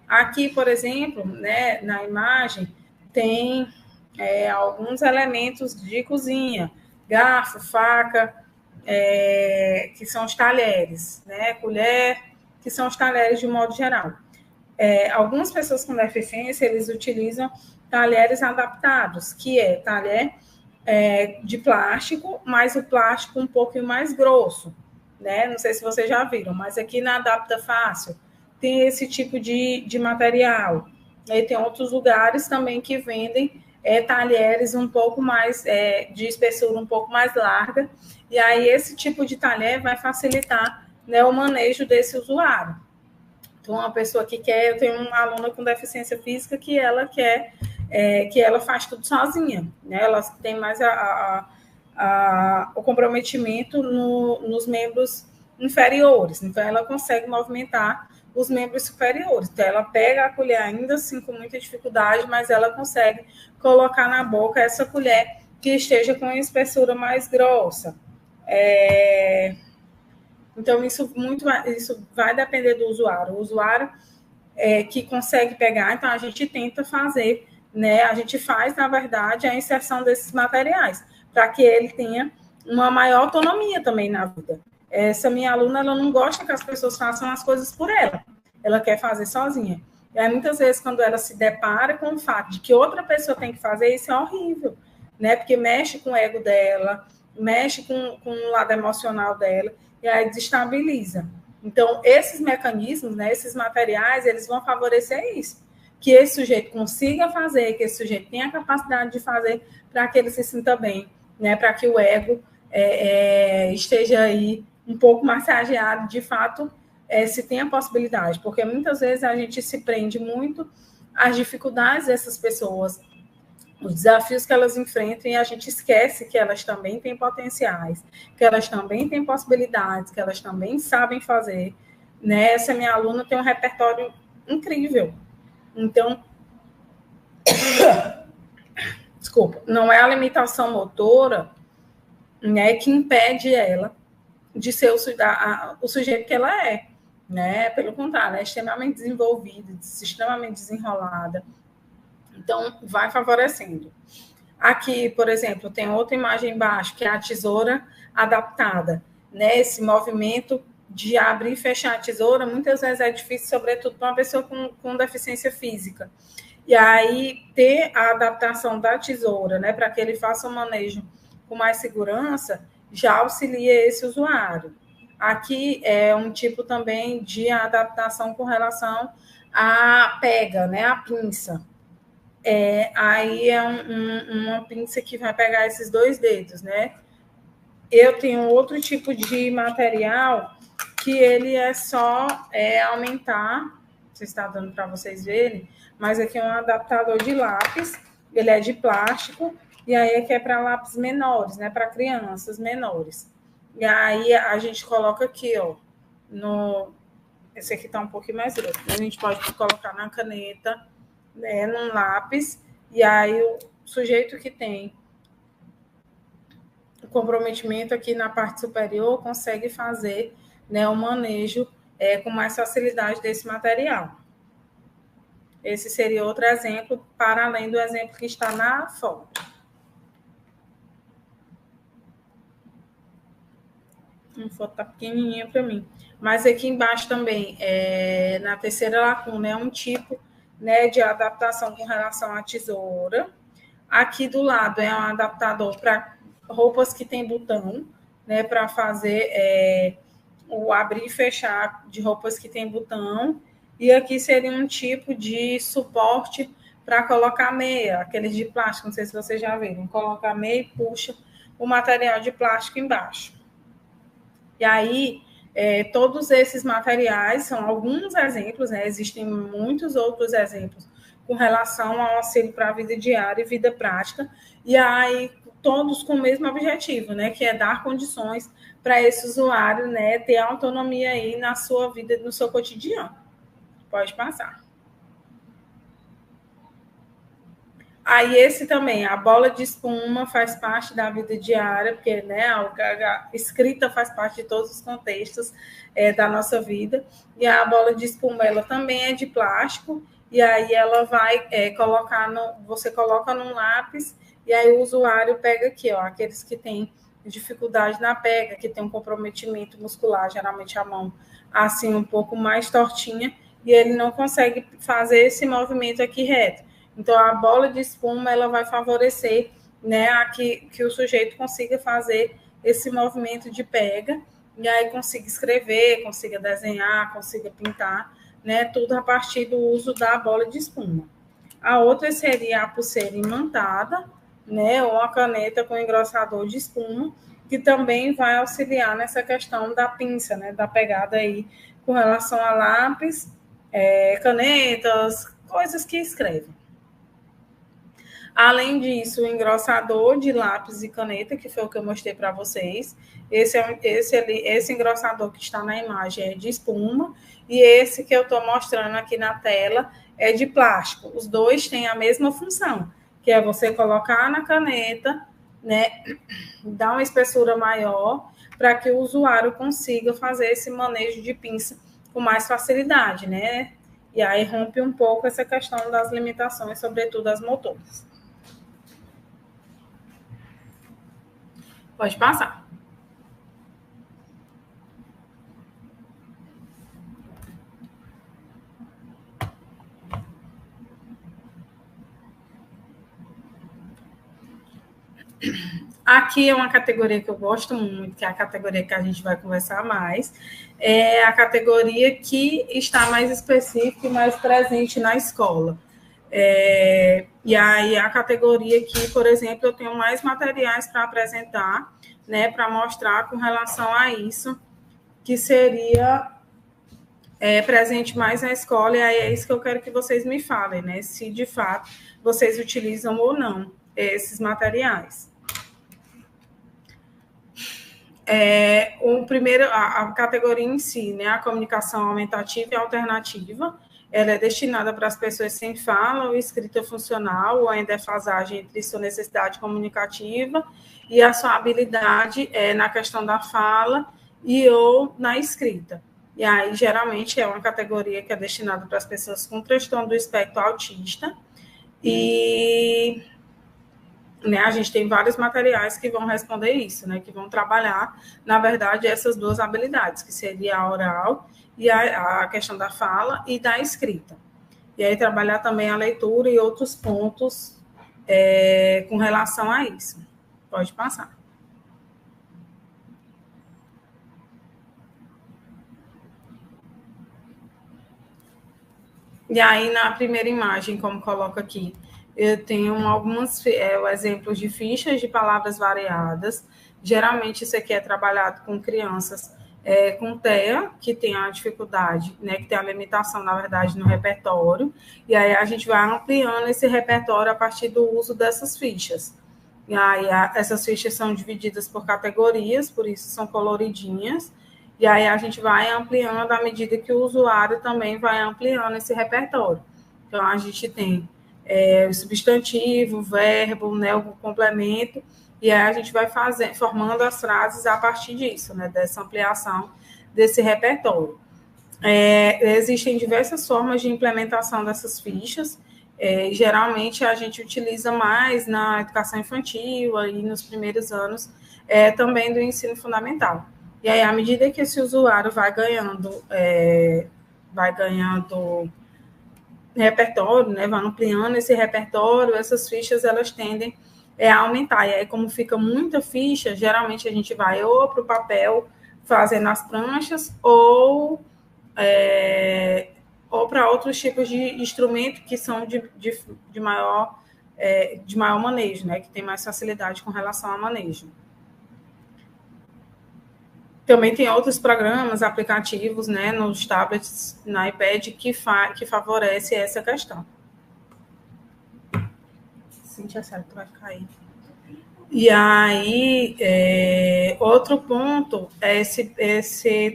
Aqui, por exemplo, né, na imagem, tem alguns elementos de cozinha, garfo, faca, que são os talheres, né? Colher, que são os talheres de modo geral. Algumas pessoas com deficiência, eles utilizam talheres adaptados, que é talher de plástico, mas o plástico um pouquinho mais grosso, né? Não sei se vocês já viram, mas aqui na Adapta Fácil tem esse tipo de material. E tem outros lugares também que vendem talheres um pouco mais, de espessura um pouco mais larga, e aí esse tipo de talher vai facilitar, né, o manejo desse usuário. Então, uma pessoa que quer, eu tenho uma aluna com deficiência física que ela quer, que ela faz tudo sozinha, né? Ela tem mais o comprometimento nos membros inferiores, então ela consegue movimentar os membros superiores. Então, ela pega a colher ainda assim com muita dificuldade, mas ela consegue colocar na boca essa colher que esteja com uma espessura mais grossa. Então, isso vai depender do usuário. O usuário que consegue pegar, então a gente tenta fazer, né? A gente faz, na verdade, a inserção desses materiais, para que ele tenha uma maior autonomia também na vida. Essa minha aluna, ela não gosta que as pessoas façam as coisas por ela. Ela quer fazer sozinha. E aí, muitas vezes, quando ela se depara com o fato de que outra pessoa tem que fazer, isso é horrível, né? Porque mexe com o ego dela, mexe com o lado emocional dela, e aí desestabiliza. Então, esses mecanismos, né, esses materiais, eles vão favorecer isso. Que esse sujeito consiga fazer, que esse sujeito tenha a capacidade de fazer para que ele se sinta bem, né? Para que o ego esteja aí um pouco massageado, de fato, se tem a possibilidade. Porque muitas vezes a gente se prende muito às dificuldades dessas pessoas os desafios que elas enfrentam e a gente esquece que elas também têm potenciais, que elas também têm possibilidades, que elas também sabem fazer, né? Essa minha aluna tem um repertório incrível. Então, desculpa, não é a limitação motora, né, que impede ela de ser o sujeito que ela é, né? Pelo contrário, é extremamente desenvolvida, extremamente desenrolada. Então, vai favorecendo. Aqui, por exemplo, tem outra imagem embaixo, que é a tesoura adaptada, né? Esse movimento de abrir e fechar a tesoura, muitas vezes é difícil, sobretudo para uma pessoa com deficiência física. E aí, ter a adaptação da tesoura, né, para que ele faça o manejo com mais segurança, já auxilia esse usuário. Aqui é um tipo também de adaptação com relação à pega, né, à pinça. Aí é uma pinça que vai pegar esses 2 dedos, né? Eu tenho outro tipo de material que ele é só aumentar, se está dando para vocês verem, mas aqui é um adaptador de lápis, ele é de plástico, e aí aqui é para lápis menores, né? Para crianças menores. E aí a gente coloca aqui, ó, esse aqui está um pouquinho mais grosso, a gente pode colocar na caneta, né, num lápis, e aí o sujeito que tem o comprometimento aqui na parte superior consegue fazer, né, o manejo com mais facilidade desse material. Esse seria outro exemplo, para além do exemplo que está na foto. A foto está pequenininha para mim. Mas aqui embaixo também, na terceira lacuna, é um tipo, né, de adaptação com relação à tesoura. Aqui do lado é um adaptador para roupas que tem botão, né, para fazer o abrir e fechar de roupas que tem botão. E aqui seria um tipo de suporte para colocar meia, aqueles de plástico, não sei se vocês já viram. Coloca a meia e puxa o material de plástico embaixo. E aí, todos esses materiais são alguns exemplos, né? Existem muitos outros exemplos com relação ao auxílio para a vida diária e vida prática, e aí todos com o mesmo objetivo, né? Que é dar condições para esse usuário, né, ter autonomia aí na sua vida, no seu cotidiano. Pode passar. Aí esse também, a bola de espuma faz parte da vida diária, porque, né, a escrita faz parte de todos os contextos da nossa vida. E a bola de espuma, ela também é de plástico, e aí ela vai colocar, você coloca num lápis, e aí o usuário pega aqui, ó, aqueles que têm dificuldade na pega, que tem um comprometimento muscular, geralmente a mão assim um pouco mais tortinha, e ele não consegue fazer esse movimento aqui reto. Então, a bola de espuma, ela vai favorecer, né, a que o sujeito consiga fazer esse movimento de pega, e aí consiga escrever, consiga desenhar, consiga pintar, né, tudo a partir do uso da bola de espuma. A outra seria a pulseira imantada, né, ou a caneta com engrossador de espuma, que também vai auxiliar nessa questão da pinça, né, da pegada aí com relação a lápis, canetas, coisas que escrevem. Além disso, o engrossador de lápis e caneta, que foi o que eu mostrei para vocês. Esse engrossador que está na imagem é de espuma, e esse que eu estou mostrando aqui na tela é de plástico. Os dois têm a mesma função, que é você colocar na caneta, né, dar uma espessura maior, para que o usuário consiga fazer esse manejo de pinça com mais facilidade, né? E aí rompe um pouco essa questão das limitações, sobretudo as motoras. Pode passar. Aqui é uma categoria que eu gosto muito, que é a categoria que a gente vai conversar mais, é a categoria que está mais específica e mais presente na escola. E aí a categoria que, por exemplo, eu tenho mais materiais para apresentar, né, para mostrar com relação a isso, que seria presente mais na escola, e aí é isso que eu quero que vocês me falem, né? Se de fato vocês utilizam ou não esses materiais. O primeiro, a categoria em si, né? A comunicação aumentativa e alternativa, ela é destinada para as pessoas sem fala ou escrita funcional, ou em defasagem entre sua necessidade comunicativa e a sua habilidade na questão da fala e ou na escrita. E aí, geralmente, é uma categoria que é destinada para as pessoas com transtorno do espectro autista. E né, a gente tem vários materiais que vão responder isso, né, que vão trabalhar, na verdade, essas duas habilidades, que seria a oral e a questão da fala e da escrita. E aí trabalhar também a leitura e outros pontos com relação a isso. Pode passar. E aí, na primeira imagem, como coloca aqui, eu tenho alguns exemplos de fichas de palavras variadas. Geralmente, isso aqui é trabalhado com crianças com TEA, que tem a dificuldade, né, que tem a limitação, na verdade, no repertório. E aí a gente vai ampliando esse repertório a partir do uso dessas fichas. E aí essas fichas são divididas por categorias, por isso são coloridinhas. E aí a gente vai ampliando à medida que o usuário também vai ampliando esse repertório. Então, a gente tem o substantivo, o verbo, né, o complemento, e aí a gente vai formando as frases a partir disso, né, dessa ampliação desse repertório. Existem diversas formas de implementação dessas fichas. Geralmente, a gente utiliza mais na educação infantil, aí nos primeiros anos, também do ensino fundamental. E aí, à medida que esse usuário vai ganhando repertório, né, vai ampliando esse repertório, essas fichas elas tendem a aumentar. E aí, como fica muita ficha, geralmente a gente vai ou para o papel fazendo as pranchas, ou para outros tipos de instrumento que são de maior manejo, né, que tem mais facilidade com relação ao manejo. Também tem outros programas, aplicativos, né, nos tablets, no iPad, que favorece essa questão. Cintia, sério, tu vai ficar aí. E aí, outro ponto, esse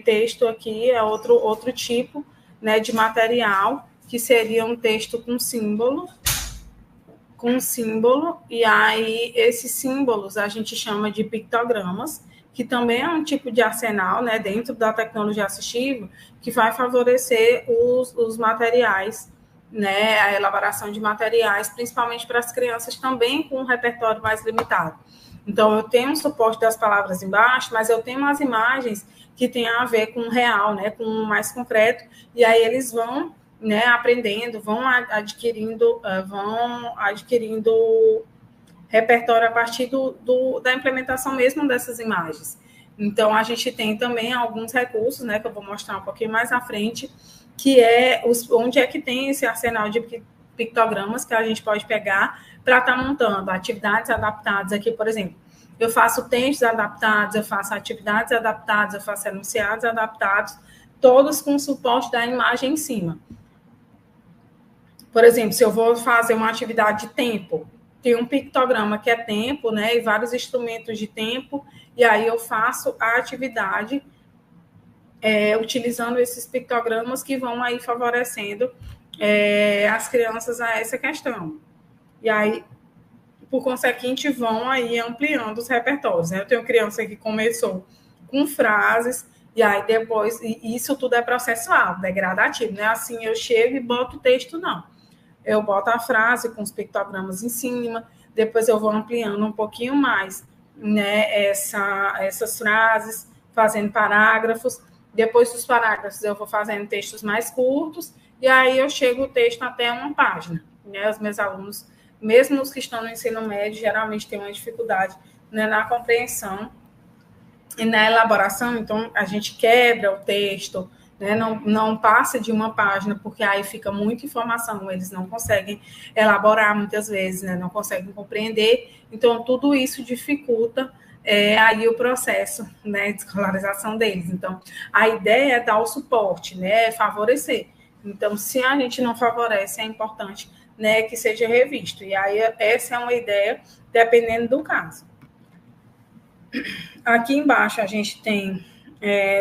texto aqui é outro tipo, né, de material, que seria um texto com símbolo, e aí esses símbolos a gente chama de pictogramas, que também é um tipo de arsenal, né, dentro da tecnologia assistiva, que vai favorecer os materiais, né, a elaboração de materiais, principalmente para as crianças também com um repertório mais limitado. Então, eu tenho um suporte das palavras embaixo, mas eu tenho umas imagens que têm a ver com o real, né, com o mais concreto, e aí eles vão, né, aprendendo, vão adquirindo repertório a partir da implementação mesmo dessas imagens. Então, a gente tem também alguns recursos, né, que eu vou mostrar um pouquinho mais à frente, que onde é que tem esse arsenal de pictogramas que a gente pode pegar para estar montando atividades adaptadas. Aqui, por exemplo, eu faço textos adaptados, eu faço atividades adaptadas, eu faço enunciados adaptados, todos com suporte da imagem em cima. Por exemplo, se eu vou fazer uma atividade de tempo, tem um pictograma que é tempo, né, e vários instrumentos de tempo, e aí eu faço a atividade utilizando esses pictogramas que vão aí favorecendo as crianças a essa questão. E aí, por consequente, vão aí ampliando os repertórios, né? Eu tenho criança que começou com frases, e aí depois, isso tudo é processual, é gradativo, né? Assim, eu chego e boto o texto, não. Eu boto a frase com os pictogramas em cima, depois eu vou ampliando um pouquinho mais, né, essas frases, fazendo parágrafos. Depois dos parágrafos, eu vou fazendo textos mais curtos, e aí eu chego o texto até uma página. Né? Os meus alunos, mesmo os que estão no ensino médio, geralmente têm uma dificuldade, né, na compreensão e na elaboração, então a gente quebra o texto, né, não passa de uma página, porque aí fica muita informação, eles não conseguem elaborar muitas vezes, né, não conseguem compreender, então tudo isso dificulta aí o processo, né, de escolarização deles. Então, a ideia é dar o suporte, né, favorecer. Então, se a gente não favorece, é importante, né, que seja revisto. E aí, essa é uma ideia, dependendo do caso. Aqui embaixo, a gente tem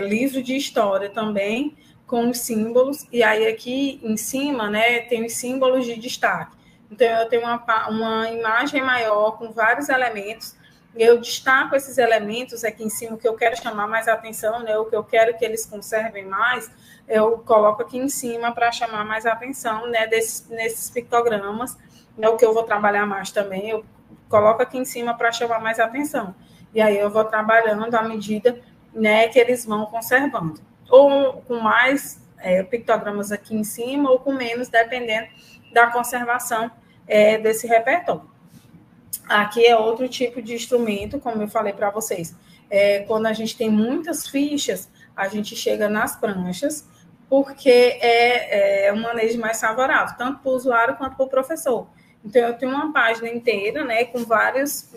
livro de história também, com os símbolos, e aí aqui em cima, né, tem os símbolos de destaque. Então, eu tenho uma imagem maior com vários elementos, eu destaco esses elementos aqui em cima, o que eu quero chamar mais atenção, né, o que eu quero que eles conservem mais, eu coloco aqui em cima para chamar mais atenção, né, nesses pictogramas, é o que eu vou trabalhar mais também, eu coloco aqui em cima para chamar mais atenção. E aí eu vou trabalhando à medida, né, que eles vão conservando. Ou com mais pictogramas aqui em cima, ou com menos, dependendo da conservação desse repertório. Aqui é outro tipo de instrumento, como eu falei para vocês. Quando a gente tem muitas fichas, a gente chega nas pranchas, porque é um manejo mais favorável, tanto para o usuário quanto para o professor. Então, eu tenho uma página inteira, né, com vários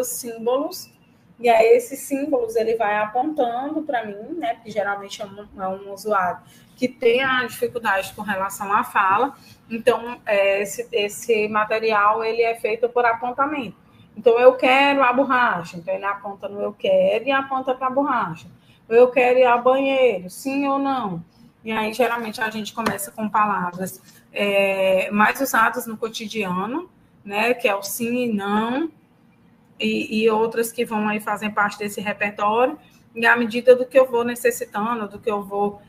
símbolos, e aí esses símbolos ele vai apontando para mim, né, porque geralmente é um usuário que tem a dificuldade com relação à fala, então esse material ele é feito por apontamento. Então, eu quero a borracha, então ele aponta no eu quero e aponta para a borracha. Eu quero ir ao banheiro, sim ou não? E aí, geralmente, a gente começa com palavras mais usadas no cotidiano, né, que é o sim e não, e outras que vão aí fazer parte desse repertório, e à medida do que eu vou necessitando, do que eu vou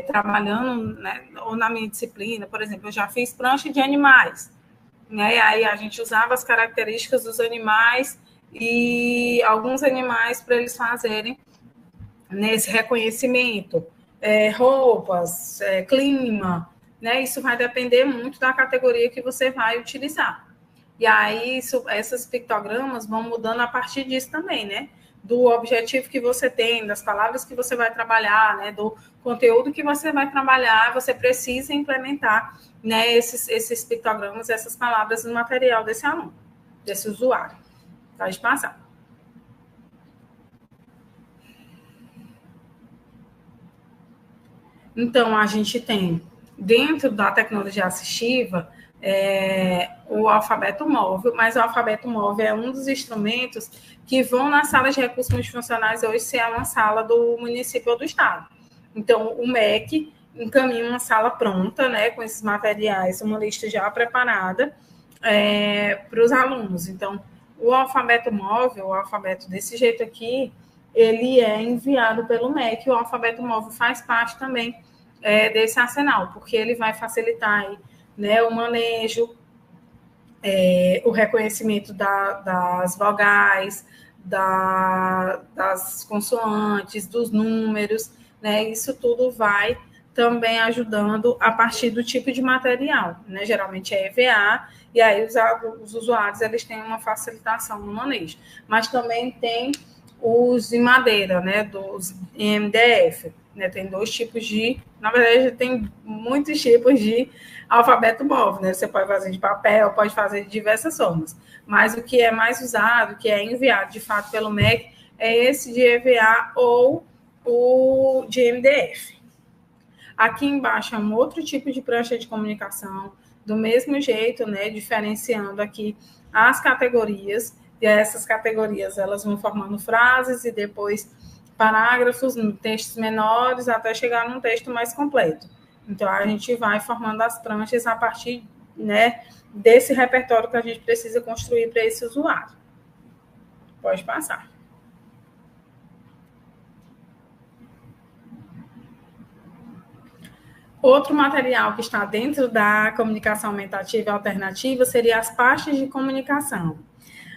trabalhando, né, ou na minha disciplina, por exemplo, eu já fiz prancha de animais, né, aí a gente usava as características dos animais e alguns animais para eles fazerem nesse reconhecimento, roupas, clima, né, isso vai depender muito da categoria que você vai utilizar. E aí, esses pictogramas vão mudando a partir disso também, né? Do objetivo que você tem, das palavras que você vai trabalhar, né? Do conteúdo que você vai trabalhar, você precisa implementar, né, esses pictogramas, essas palavras no material desse aluno, desse usuário. Pode passar. Então, a gente tem, dentro da tecnologia assistiva, o alfabeto móvel, mas o alfabeto móvel é um dos instrumentos que vão nas salas de recursos multifuncionais hoje, se é uma sala do município ou do estado. Então, o MEC encaminha uma sala pronta, né, com esses materiais, uma lista já preparada para os alunos. Então, o alfabeto móvel, o alfabeto desse jeito aqui, ele é enviado pelo MEC, o alfabeto móvel faz parte também desse arsenal, porque ele vai facilitar aí, né, o manejo, o reconhecimento das vogais, das consoantes, dos números, né, isso tudo vai também ajudando a partir do tipo de material, né, geralmente é EVA, e aí os usuários eles têm uma facilitação no manejo, mas também tem os de madeira, né, dos MDF, né, tem dois tipos na verdade, tem muitos tipos de alfabeto móvel, né, você pode fazer de papel, pode fazer de diversas formas, mas o que é mais usado, que é enviado, de fato, pelo MEC, é esse de EVA ou o de MDF. Aqui embaixo é um outro tipo de prancha de comunicação, do mesmo jeito, né, diferenciando aqui as categorias, e essas categorias elas vão formando frases e depois parágrafos, textos menores, até chegar num texto mais completo. Então, a gente vai formando as pranchas a partir, né, desse repertório que a gente precisa construir para esse usuário. Pode passar. Outro material que está dentro da comunicação aumentativa e alternativa seria as pastas de comunicação.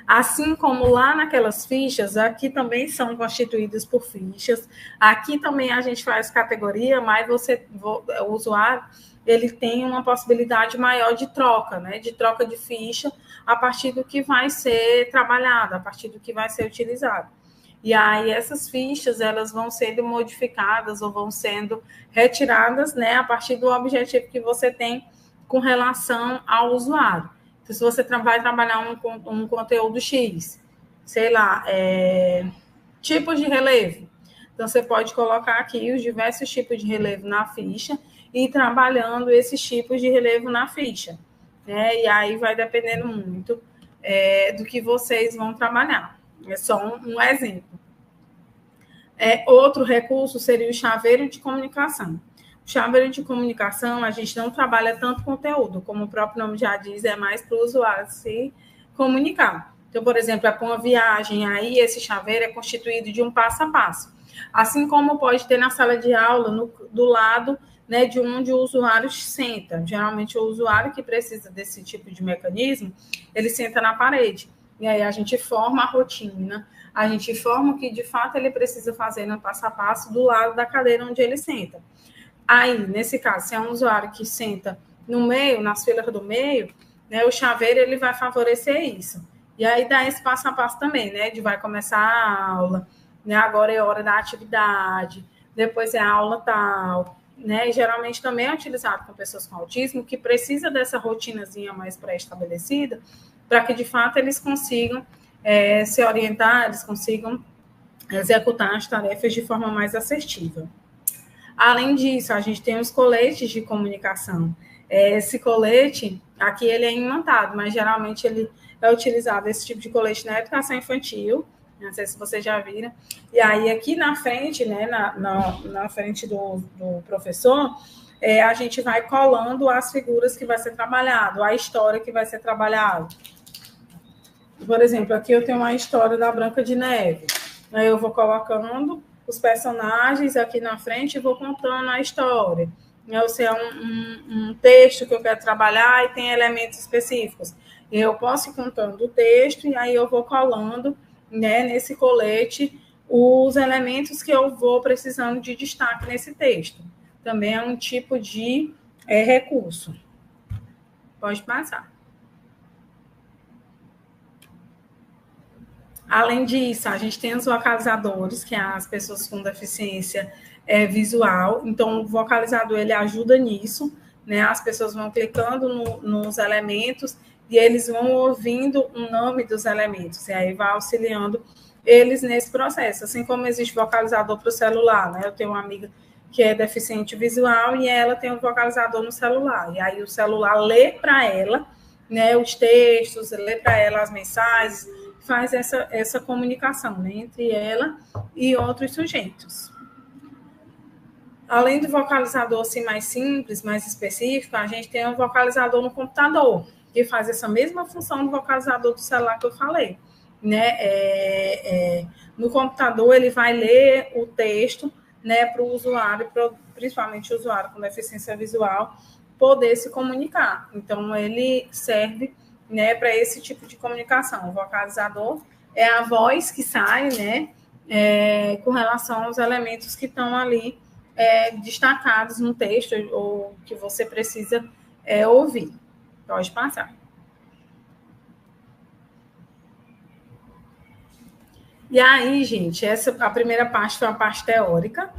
Assim como lá naquelas fichas, aqui também são constituídas por fichas. Aqui também a gente faz categoria, mas o usuário ele tem uma possibilidade maior de troca, né? De troca de ficha a partir do que vai ser trabalhado, a partir do que vai ser utilizado. E aí essas fichas elas vão sendo modificadas ou vão sendo retiradas, né, a partir do objetivo que você tem com relação ao usuário. Então, se você vai trabalhar um conteúdo X, sei lá, tipos de relevo. Então, você pode colocar aqui os diversos tipos de relevo na ficha e ir trabalhando esses tipos de relevo na ficha. Né? E aí vai dependendo muito do que vocês vão trabalhar. É só um exemplo. Outro recurso seria o chaveiro de comunicação. O chaveiro de comunicação, a gente não trabalha tanto conteúdo, como o próprio nome já diz, é mais para o usuário se comunicar. Então, por exemplo, para uma viagem, aí esse chaveiro é constituído de um passo a passo. Assim como pode ter na sala de aula, do lado, né, de onde o usuário senta. Geralmente, o usuário que precisa desse tipo de mecanismo, ele senta na parede. E aí a gente forma a rotina, a gente informa o que de fato ele precisa fazer no passo a passo do lado da cadeira onde ele senta. Aí, nesse caso, se é um usuário que senta no meio, nas filas do meio, né, o chaveiro ele vai favorecer isso. E aí dá esse passo a passo também, né? De vai começar a aula, né? Agora é hora da atividade, depois é a aula tal, né? E geralmente também é utilizado com pessoas com autismo que precisa dessa rotinazinha mais pré-estabelecida para que de fato eles consigam se orientar, eles consigam executar as tarefas de forma mais assertiva. Além disso, a gente tem os coletes de comunicação. Esse colete, aqui ele é imantado, mas geralmente ele é utilizado, esse tipo de colete na educação infantil, não sei se vocês já viram. E aí, aqui na frente, né, na frente do professor, a gente vai colando as figuras que vai ser trabalhado, a história que vai ser trabalhada. Por exemplo, aqui eu tenho uma história da Branca de Neve. Aí eu vou colocando os personagens aqui na frente e vou contando a história. Ou se é um texto que eu quero trabalhar e tem elementos específicos. Eu posso ir contando o texto e aí eu vou colando, né, nesse colete os elementos que eu vou precisando de destaque nesse texto. Também é um tipo de recurso. Pode passar. Além disso, a gente tem os vocalizadores, que é as pessoas com deficiência visual. Então, o vocalizador ele ajuda nisso, né? As pessoas vão clicando nos elementos e eles vão ouvindo o nome dos elementos. E aí vai auxiliando eles nesse processo. Assim como existe vocalizador para o celular, né? Eu tenho uma amiga que é deficiente visual e ela tem um vocalizador no celular. E aí o celular lê para ela, né, os textos, lê para ela as mensagens, faz essa comunicação, né, entre ela e outros sujeitos. Além do vocalizador assim, mais simples, mais específico, a gente tem um vocalizador no computador, que faz essa mesma função do vocalizador do celular que eu falei. Né? No computador, ele vai ler o texto, né, para o usuário, principalmente o usuário com deficiência visual, poder se comunicar. Então, ele serve, né, para esse tipo de comunicação. O vocalizador é a voz que sai, né, com relação aos elementos que estão ali destacados no texto ou que você precisa ouvir. Pode passar. E aí, gente, a primeira parte foi a parte teórica.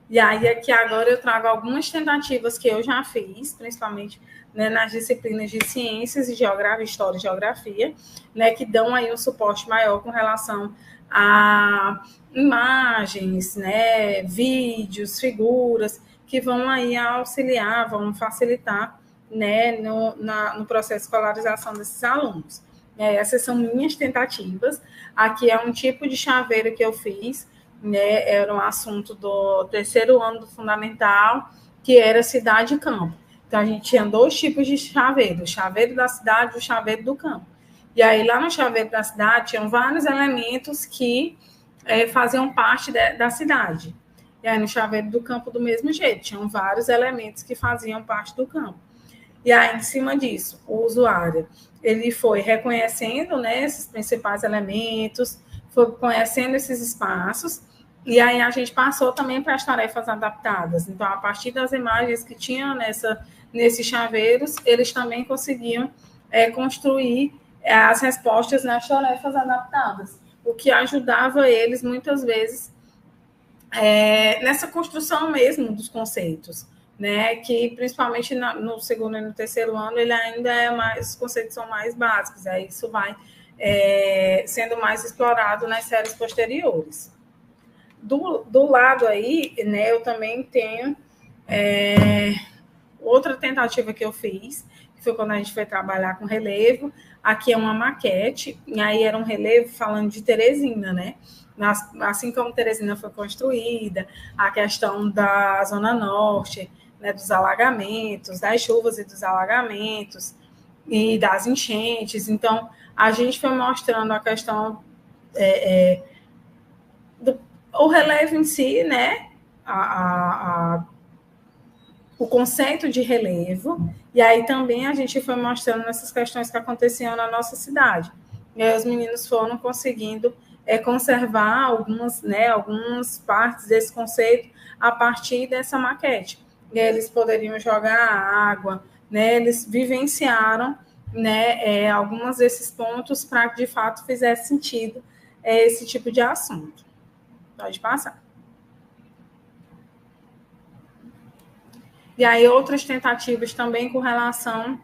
E aí, aqui agora eu trago algumas tentativas que eu já fiz, principalmente, né, nas disciplinas de ciências e geografia, história e geografia, né, que dão aí um suporte maior com relação a imagens, né, vídeos, figuras, que vão aí auxiliar, vão facilitar, né, no processo de escolarização desses alunos. Essas são minhas tentativas. Aqui é um tipo de chaveiro que eu fiz, né? Era um assunto do terceiro ano do fundamental, que era cidade e campo. Então, a gente tinha dois tipos de chaveiro, o chaveiro da cidade e o chaveiro do campo. E aí, lá no chaveiro da cidade, tinham vários elementos que faziam parte da cidade. E aí, no chaveiro do campo, do mesmo jeito, tinham vários elementos que faziam parte do campo. E aí, em cima disso, o usuário ele foi reconhecendo, né, esses principais elementos, foi conhecendo esses espaços, e aí a gente passou também para as tarefas adaptadas. Então, a partir das imagens que tinham nesses chaveiros, eles também conseguiam construir as respostas nas tarefas adaptadas, o que ajudava eles, muitas vezes, nessa construção mesmo dos conceitos. Né, que principalmente no segundo e no terceiro ano ele ainda os conceitos são mais básicos, aí isso vai sendo mais explorado nas séries posteriores. Do lado aí, né, eu também tenho outra tentativa que eu fiz, que foi quando a gente foi trabalhar com relevo. Aqui é uma maquete, e aí era um relevo falando de Teresina, né? Assim como Teresina foi construída, a questão da Zona Norte, né, dos alagamentos, das chuvas e dos alagamentos, e das enchentes. Então, a gente foi mostrando a questão o relevo em si, né? O conceito de relevo, e aí também a gente foi mostrando essas questões que aconteciam na nossa cidade. E aí os meninos foram conseguindo conservar algumas partes desse conceito a partir dessa maquete. E aí eles poderiam jogar água, né? Eles vivenciaram, né, alguns desses pontos para que de fato fizesse sentido esse tipo de assunto. Pode passar. E aí outras tentativas também com relação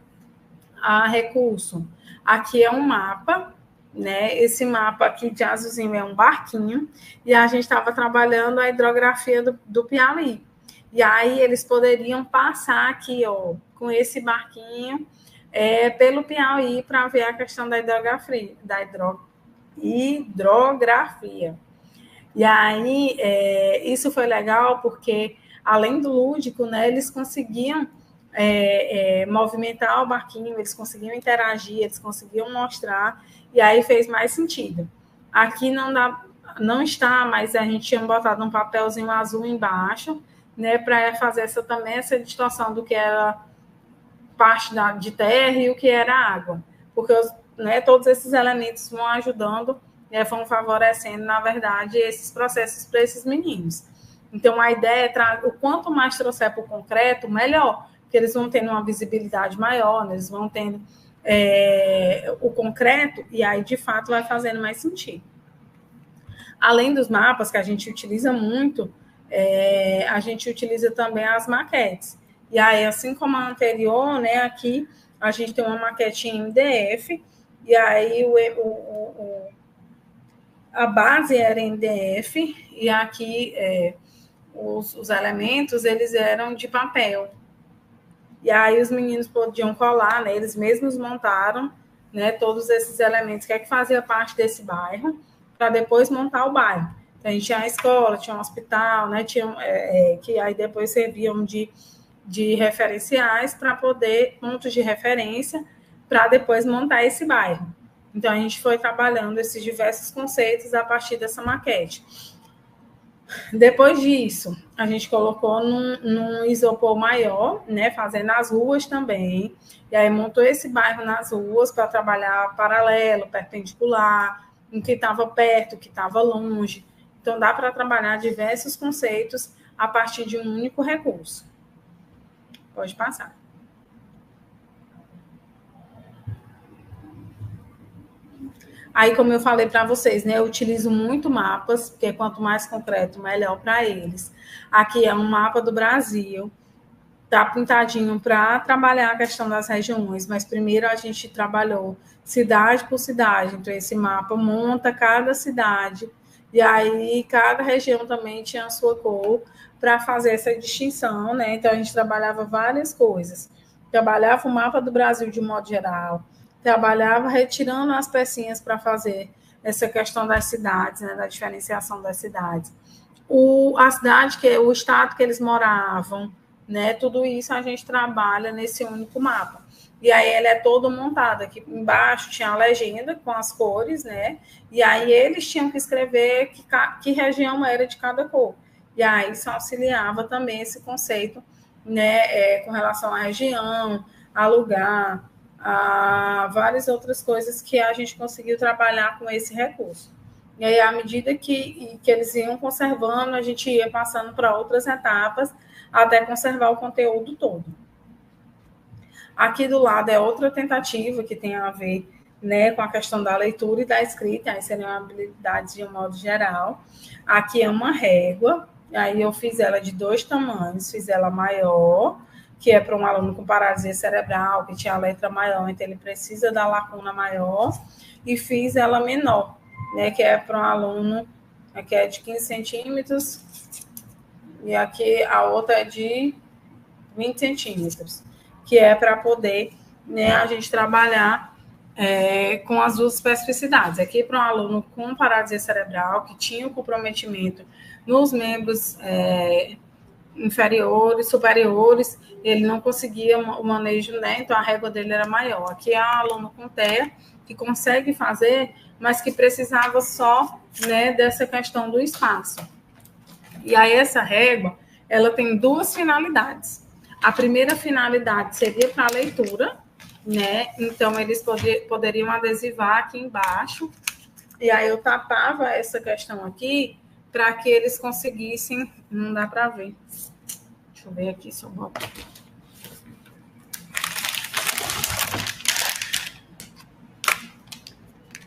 a recurso. Aqui é um mapa, né? Esse mapa aqui de azulzinho é um barquinho, e a gente estava trabalhando a hidrografia do Piauí. E aí eles poderiam passar aqui, ó, com esse barquinho pelo Piauí para ver a questão da hidrografia. E aí isso foi legal porque, além do lúdico, né, eles conseguiam movimentar o barquinho, eles conseguiam interagir, eles conseguiam mostrar, e aí fez mais sentido. Aqui não está, mas a gente tinha botado um papelzinho azul embaixo, né, para fazer também essa distorção do que era parte de terra e o que era água, porque todos esses elementos vão ajudando, vão favorecendo, na verdade, esses processos para esses meninos. Então, a ideia é o quanto mais trouxer para o concreto, melhor, porque eles vão tendo uma visibilidade maior, né? Eles vão tendo o concreto, e aí, de fato, vai fazendo mais sentido. Além dos mapas, que a gente utiliza muito, a gente utiliza também as maquetes. E aí, assim como a anterior, né, aqui a gente tem uma maquete em MDF, e aí a base era em MDF, e aqui os elementos, eles eram de papel. E aí os meninos podiam colar, né, eles mesmos montaram, né, todos esses elementos que fazia parte desse bairro, para depois montar o bairro. Então, a gente tinha a escola, tinha um hospital, né, que aí depois serviam de referenciais para poder, pontos de referência, para depois montar esse bairro. Então, a gente foi trabalhando esses diversos conceitos a partir dessa maquete. Depois disso, a gente colocou num isopor maior, né, fazendo as ruas também, e aí montou esse bairro nas ruas para trabalhar paralelo, perpendicular, o que estava perto, o que estava longe. Então, dá para trabalhar diversos conceitos a partir de um único recurso. Pode passar. Aí, como eu falei para vocês, né, eu utilizo muito mapas, porque quanto mais concreto, melhor para eles. Aqui é um mapa do Brasil, tá pintadinho para trabalhar a questão das regiões, mas primeiro a gente trabalhou cidade por cidade. Então, esse mapa monta cada cidade, e aí cada região também tinha a sua cor para fazer essa distinção, né? Então, a gente trabalhava várias coisas. Trabalhava o mapa do Brasil de modo geral, trabalhava retirando as pecinhas para fazer essa questão das cidades, né, da diferenciação das cidades. A cidade, o estado que eles moravam, né, tudo isso a gente trabalha nesse único mapa. E aí ele é todo montado. Aqui embaixo tinha a legenda com as cores, né? E aí eles tinham que escrever que região era de cada cor. E aí isso auxiliava também esse conceito, né, com relação à região, a lugar, a várias outras coisas que a gente conseguiu trabalhar com esse recurso. E aí, à medida que eles iam conservando, a gente ia passando para outras etapas até conservar o conteúdo todo. Aqui do lado é outra tentativa que tem a ver, né, com a questão da leitura e da escrita, aí seriam habilidades de um modo geral. Aqui é uma régua, aí eu fiz ela de 2 tamanhos, fiz ela maior, que é para um aluno com paralisia cerebral, que tinha a letra maior, então ele precisa da lacuna maior, e fiz ela menor, né, que é para um aluno, aqui é de 15 centímetros, e aqui a outra é de 20 centímetros, que é para poder, né, a gente trabalhar com as duas especificidades. Aqui para um aluno com paralisia cerebral, que tinha um comprometimento nos membros inferiores, superiores, ele não conseguia o manejo, né? Então a régua dele era maior. Aqui é um aluno com TEA, que consegue fazer, mas que precisava só, né, dessa questão do espaço. E aí essa régua, ela tem duas finalidades. A primeira finalidade seria para a leitura, né? Então eles poderiam adesivar aqui embaixo, e aí eu tapava essa questão aqui para que eles conseguissem, não dá para ver. Deixa eu ver aqui se eu boto.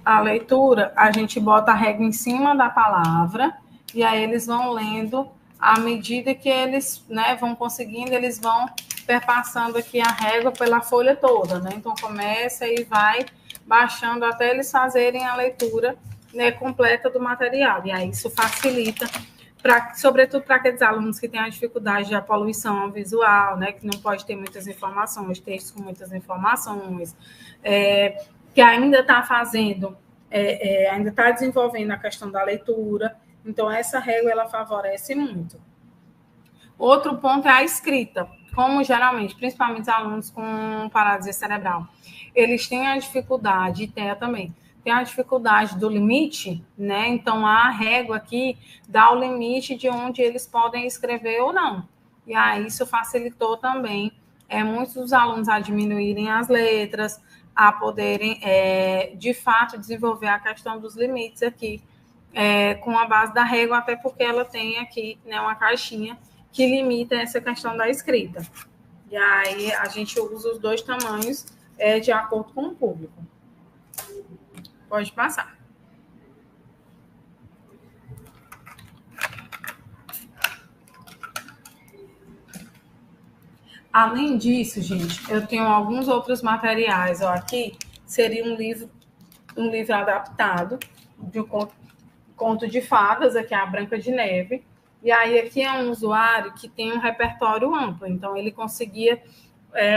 A leitura, a gente bota a régua em cima da palavra, e aí eles vão lendo à medida que eles, né, vão conseguindo, eles vão perpassando aqui a régua pela folha toda, né? Então começa e vai baixando até eles fazerem a leitura, né, completa do material. E aí isso facilita, sobretudo para aqueles alunos que têm a dificuldade de poluição visual, né, que não pode ter muitas informações, textos com muitas informações, que ainda está fazendo, ainda está desenvolvendo a questão da leitura. Então, essa régua, ela favorece muito. Outro ponto é a escrita. Como, geralmente, principalmente os alunos com paralisia cerebral, eles têm a dificuldade, e TEA também, tem a dificuldade do limite, né? Então, a régua aqui dá o limite de onde eles podem escrever ou não. E aí, isso facilitou também muitos dos alunos a diminuírem as letras, a poderem, de fato, desenvolver a questão dos limites aqui, com a base da régua, até porque ela tem aqui, né, uma caixinha que limita essa questão da escrita. E aí a gente usa os dois tamanhos de acordo com o público. Pode passar. Além disso, gente, eu tenho alguns outros materiais. Ó, aqui seria um livro adaptado de um conto de fadas, aqui é a Branca de Neve. E aí aqui é um usuário que tem um repertório amplo, então ele conseguia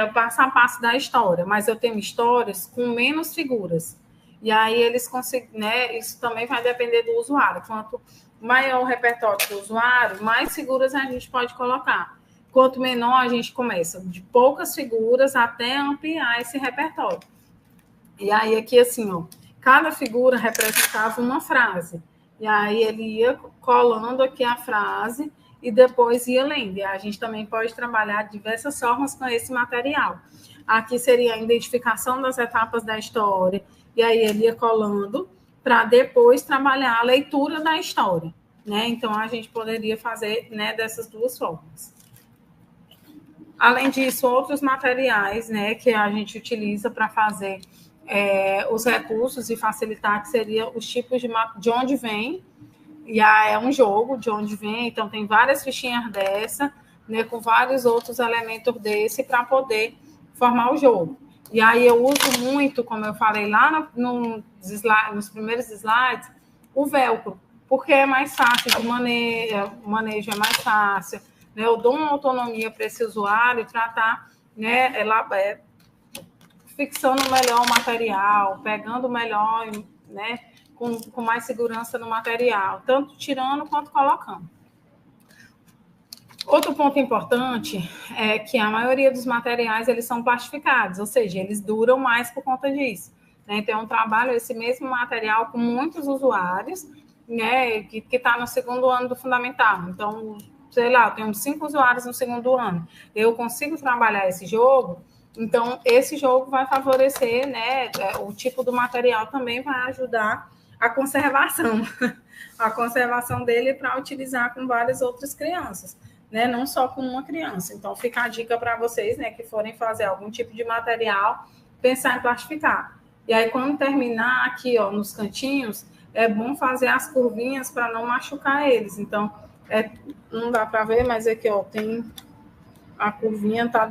o passo a passo da história, mas eu tenho histórias com menos figuras. E aí eles conseguem, né? Isso também vai depender do usuário. Quanto maior o repertório do usuário, mais figuras a gente pode colocar. Quanto menor, a gente começa de poucas figuras até ampliar esse repertório. E aí aqui, assim, ó, cada figura representava uma frase. E aí ele ia colando aqui a frase e depois ia lendo. E a gente também pode trabalhar de diversas formas com esse material. Aqui seria a identificação das etapas da história. E aí ele ia colando para depois trabalhar a leitura da história, né? Então, a gente poderia fazer, né, dessas duas formas. Além disso, outros materiais, né, que a gente utiliza para fazer os recursos e facilitar, que seria os tipos de onde vem. E é um jogo de onde vem, então tem várias fichinhas dessa, né, com vários outros elementos desse para poder formar o jogo. E aí eu uso muito, como eu falei lá nos primeiros slides, o velcro, porque é mais fácil de manejo, o manejo é mais fácil, né? Eu dou uma autonomia para esse usuário tratar, né, fixando melhor o material, pegando melhor, né, com mais segurança no material, tanto tirando quanto colocando. Outro ponto importante é que a maioria dos materiais eles são plastificados, ou seja, eles duram mais por conta disso, né? Então, eu trabalho esse mesmo material com muitos usuários, né, que está no segundo ano do fundamental. Então, sei lá, eu tenho 5 usuários no segundo ano. Eu consigo trabalhar esse jogo, então esse jogo vai favorecer, né, o tipo do material também vai ajudar a conservação dele para utilizar com várias outras crianças, né? Não só com uma criança. Então, fica a dica para vocês, né, que forem fazer algum tipo de material, pensar em plastificar. E aí, quando terminar aqui, ó, nos cantinhos, é bom fazer as curvinhas para não machucar eles. Então, não dá para ver, mas aqui, ó, tem A curvinha tá...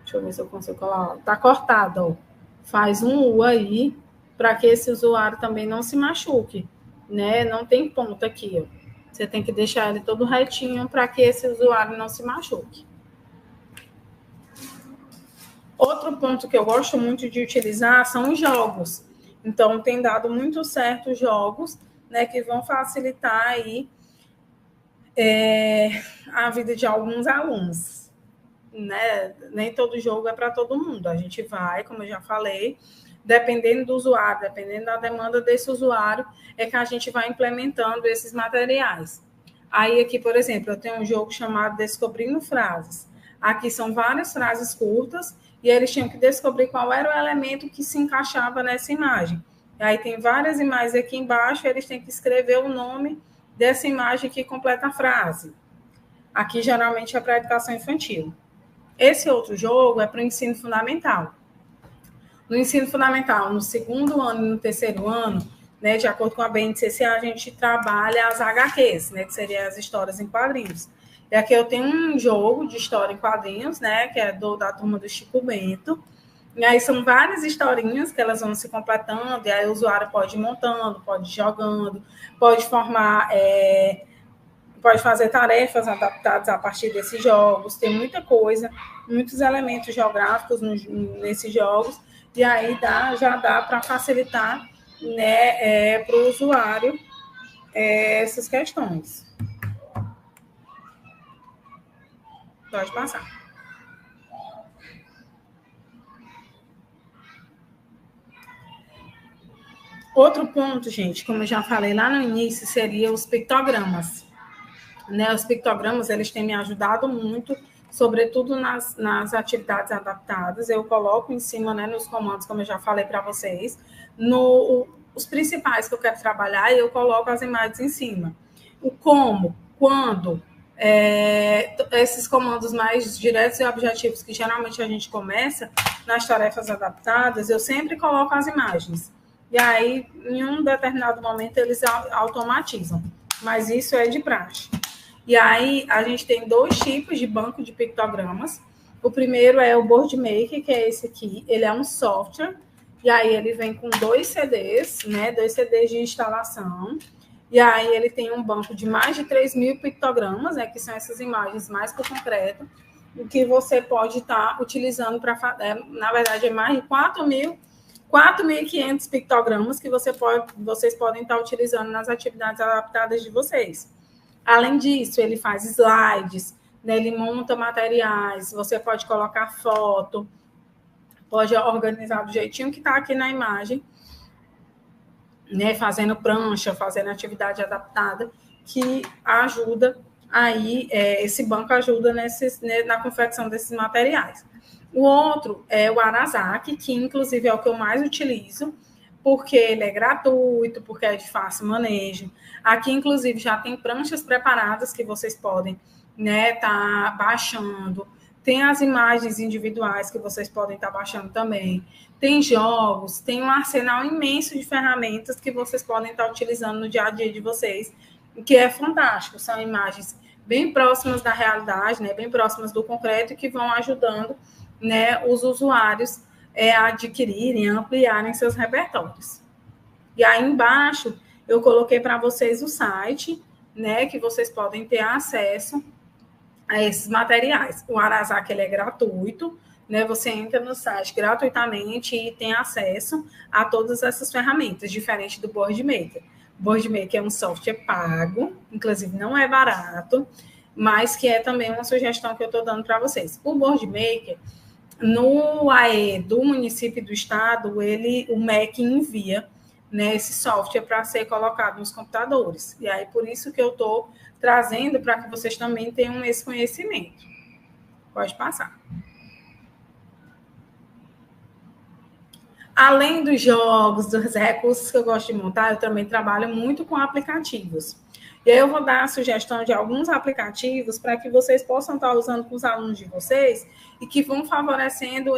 Deixa eu ver se eu consigo colar. Tá cortada, ó. Faz um U aí, para que esse usuário também não se machuque, né? Não tem ponta aqui, ó. Você tem que deixar ele todo retinho para que esse usuário não se machuque. Outro ponto que eu gosto muito de utilizar são os jogos. Então, tem dado muito certo os jogos, né, que vão facilitar aí a vida de alguns alunos. Né? Nem todo jogo é para todo mundo. A gente vai, como eu já falei, dependendo do usuário, dependendo da demanda desse usuário, é que a gente vai implementando esses materiais. Aí aqui, por exemplo, eu tenho um jogo chamado Descobrindo Frases. Aqui são várias frases curtas e eles tinham que descobrir qual era o elemento que se encaixava nessa imagem. E aí tem várias imagens aqui embaixo, eles têm que escrever o nome dessa imagem que completa a frase. Aqui, geralmente, é para a educação infantil. Esse outro jogo é para o ensino fundamental. No ensino fundamental, no segundo ano e no terceiro ano, né, de acordo com a BNCC, a gente trabalha as HQs, né, que seriam as histórias em quadrinhos. E aqui eu tenho um jogo de história em quadrinhos, né, que é da turma do Chico Bento. E aí são várias historinhas que elas vão se completando, e aí o usuário pode ir montando, pode ir jogando, pode formar... pode fazer tarefas adaptadas a partir desses jogos, tem muita coisa, muitos elementos geográficos nesses jogos, e aí já dá para facilitar, né, para o usuário essas questões. Pode passar. Outro ponto, gente, como eu já falei lá no início, seria os pictogramas. Né, os pictogramas, eles têm me ajudado muito, sobretudo nas atividades adaptadas. Eu coloco em cima, né, nos comandos, como eu já falei para vocês, os principais que eu quero trabalhar, eu coloco as imagens em cima. O como, quando, esses comandos mais diretos e objetivos que geralmente a gente começa nas tarefas adaptadas, eu sempre coloco as imagens. E aí, em um determinado momento, eles automatizam. Mas isso é de praxe. E aí, a gente tem 2 tipos de banco de pictogramas. O primeiro é o BoardMaker, que é esse aqui. Ele é um software. E aí, ele vem com 2 CDs, né? 2 CDs de instalação. E aí, ele tem um banco de mais de 3.000 pictogramas, né? Que são essas imagens mais por concreto. O que você pode estar utilizando para... na verdade, é mais de 4.500 pictogramas que vocês podem estar utilizando nas atividades adaptadas de vocês. Além disso, ele faz slides, né? Ele monta materiais, você pode colocar foto, pode organizar do jeitinho que está aqui na imagem, né? Fazendo prancha, fazendo atividade adaptada, que ajuda aí, esse banco ajuda na confecção desses materiais. O outro é o Arazaki, que inclusive é o que eu mais utilizo, porque ele é gratuito, porque é de fácil manejo. Aqui, inclusive, já tem pranchas preparadas que vocês podem, né, tá baixando. Tem as imagens individuais que vocês podem estar baixando também. Tem jogos, tem um arsenal imenso de ferramentas que vocês podem estar utilizando no dia a dia de vocês, que é fantástico. São imagens bem próximas da realidade, né, bem próximas do concreto, que vão ajudando, né, os usuários a adquirirem, ampliarem seus repertórios. E aí embaixo eu coloquei para vocês o site, né, que vocês podem ter acesso a esses materiais. O Arazaki, ele é gratuito, né? Você entra no site gratuitamente e tem acesso a todas essas ferramentas, diferente do BoardMaker. O BoardMaker é um software pago, inclusive não é barato, mas que é também uma sugestão que eu estou dando para vocês. O BoardMaker, no AE do município e do estado, o MEC envia, né, esse software para ser colocado nos computadores. E aí, por isso que eu estou trazendo para que vocês também tenham esse conhecimento. Pode passar. Além dos jogos, dos recursos que eu gosto de montar, eu também trabalho muito com aplicativos. E aí eu vou dar a sugestão de alguns aplicativos para que vocês possam estar usando com os alunos de vocês e que vão favorecendo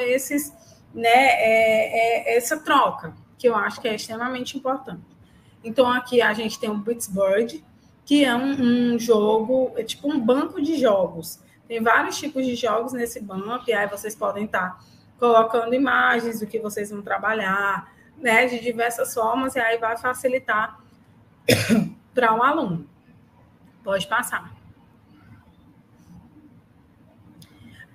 essa troca, que eu acho que é extremamente importante. Então, aqui a gente tem o Beatsbird, que é um jogo, é tipo um banco de jogos. Tem vários tipos de jogos nesse banco, e aí vocês podem estar colocando imagens do que vocês vão trabalhar, né, de diversas formas, e aí vai facilitar para o aluno. Pode passar.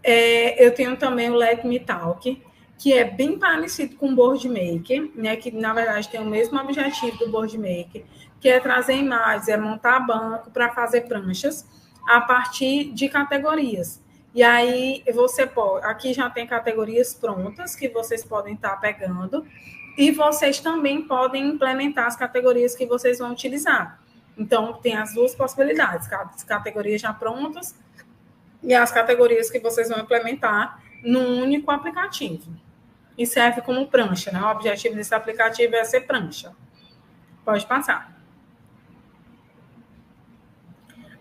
Eu tenho também o Let Me Talk, que é bem parecido com o Board Maker, né, que na verdade tem o mesmo objetivo do Board Maker, que é trazer imagens, é montar banco para fazer pranchas a partir de categorias. E aí você pode, aqui já tem categorias prontas que vocês podem estar pegando, e vocês também podem implementar as categorias que vocês vão utilizar. Então, tem as duas possibilidades, as categorias já prontas e as categorias que vocês vão implementar num único aplicativo. E serve como prancha, né? O objetivo desse aplicativo é ser prancha. Pode passar.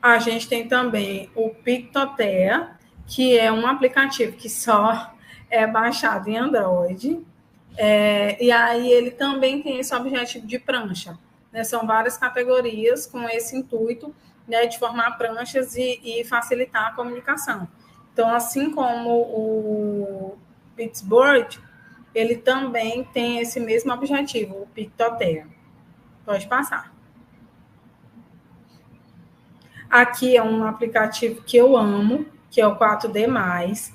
A gente tem também o Pictotea, que é um aplicativo que só é baixado em Android. E aí ele também tem esse objetivo de prancha. Né? São várias categorias com esse intuito, né, de formar pranchas e facilitar a comunicação. Então, assim como o Pittsburgh, ele também tem esse mesmo objetivo, o Pictotea. Pode passar. Aqui é um aplicativo que eu amo, que é o 4D+.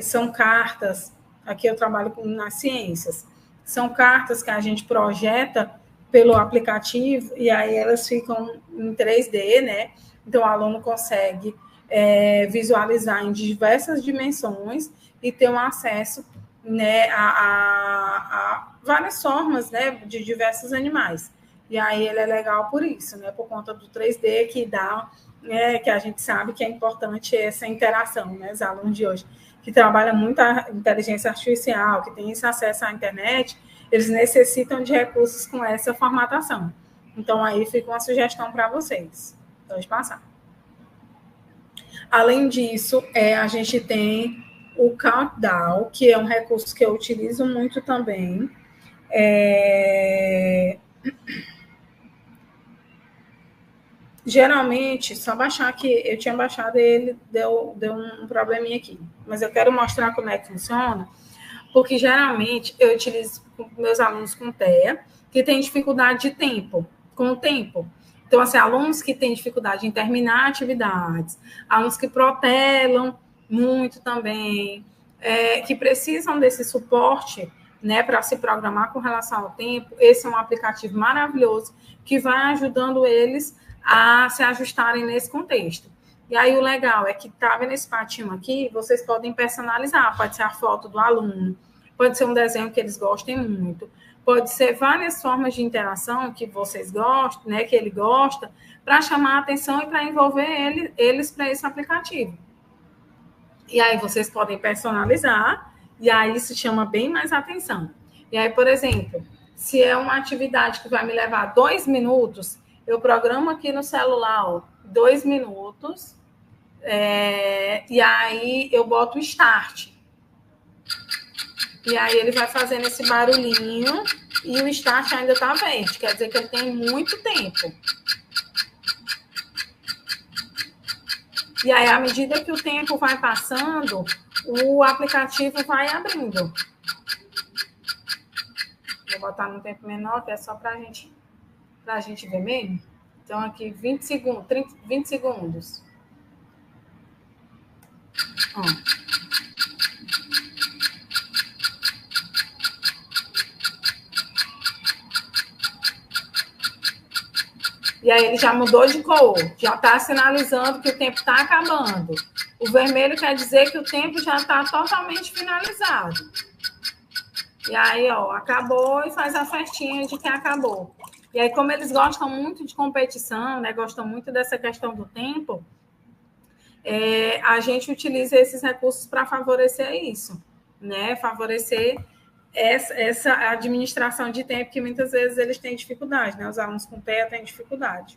São cartas, aqui eu trabalho nas ciências, são cartas que a gente projeta pelo aplicativo e aí elas ficam em 3D, né? Então o aluno consegue visualizar em diversas dimensões e ter um acesso, né, a várias formas, né, de diversos animais. E aí ele é legal por isso, né? Por conta do 3D que dá, né, que a gente sabe que é importante essa interação, né? Os alunos de hoje que trabalham muito a inteligência artificial, que têm esse acesso à internet, eles necessitam de recursos com essa formatação. Então aí fica uma sugestão para vocês. Pode passar. Além disso, a gente tem o Countdown, que é um recurso que eu utilizo muito também. Geralmente, só baixar aqui, eu tinha baixado e ele deu um probleminha aqui. Mas eu quero mostrar como é que funciona, porque geralmente eu utilizo com meus alunos com TEA, que tem dificuldade de tempo, com o tempo. Então, assim, alunos que têm dificuldade em terminar atividades, alunos que protelam muito também, que precisam desse suporte, né, para se programar com relação ao tempo, esse é um aplicativo maravilhoso que vai ajudando eles a se ajustarem nesse contexto. E aí o legal é que tá vendo esse patinho aqui, vocês podem personalizar, pode ser a foto do aluno, pode ser um desenho que eles gostem muito, pode ser várias formas de interação que vocês gostam, né, que ele gosta, para chamar a atenção e para envolver eles para esse aplicativo. E aí vocês podem personalizar, e aí isso chama bem mais atenção. E aí, por exemplo, se é uma atividade que vai me levar 2 minutos, eu programo aqui no celular, ó, 2 minutos, e aí eu boto o start. E aí ele vai fazendo esse barulhinho e o start ainda está verde, quer dizer que ele tem muito tempo. E aí, à medida que o tempo vai passando, o aplicativo vai abrindo. Vou botar num tempo menor, que é só para a gente ver mesmo. Então, aqui, 20 segundos, 20 segundos. Ó. E aí ele já mudou de cor, já está sinalizando que o tempo está acabando. O vermelho quer dizer que o tempo já está totalmente finalizado. E aí, ó, acabou e faz a festinha de que acabou. E aí, como eles gostam muito de competição, né, gostam muito dessa questão do tempo, a gente utiliza esses recursos para favorecer isso, né? Favorecer essa administração de tempo que muitas vezes eles têm dificuldade, né? Os alunos com TEA têm dificuldade.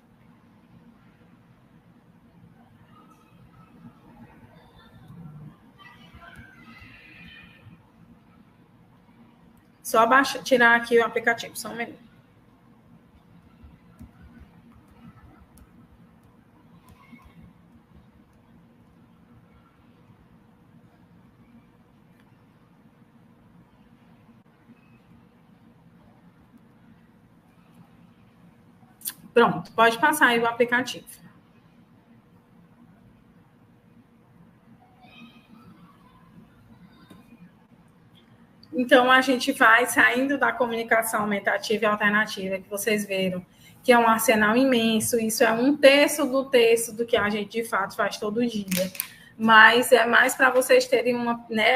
Só tirar aqui o aplicativo, só um minuto. Pronto, pode passar aí o aplicativo. Então, a gente vai saindo da comunicação aumentativa e alternativa, que vocês viram, que é um arsenal imenso, isso é 1/3 do texto do que a gente, de fato, faz todo dia. Mas é mais para vocês terem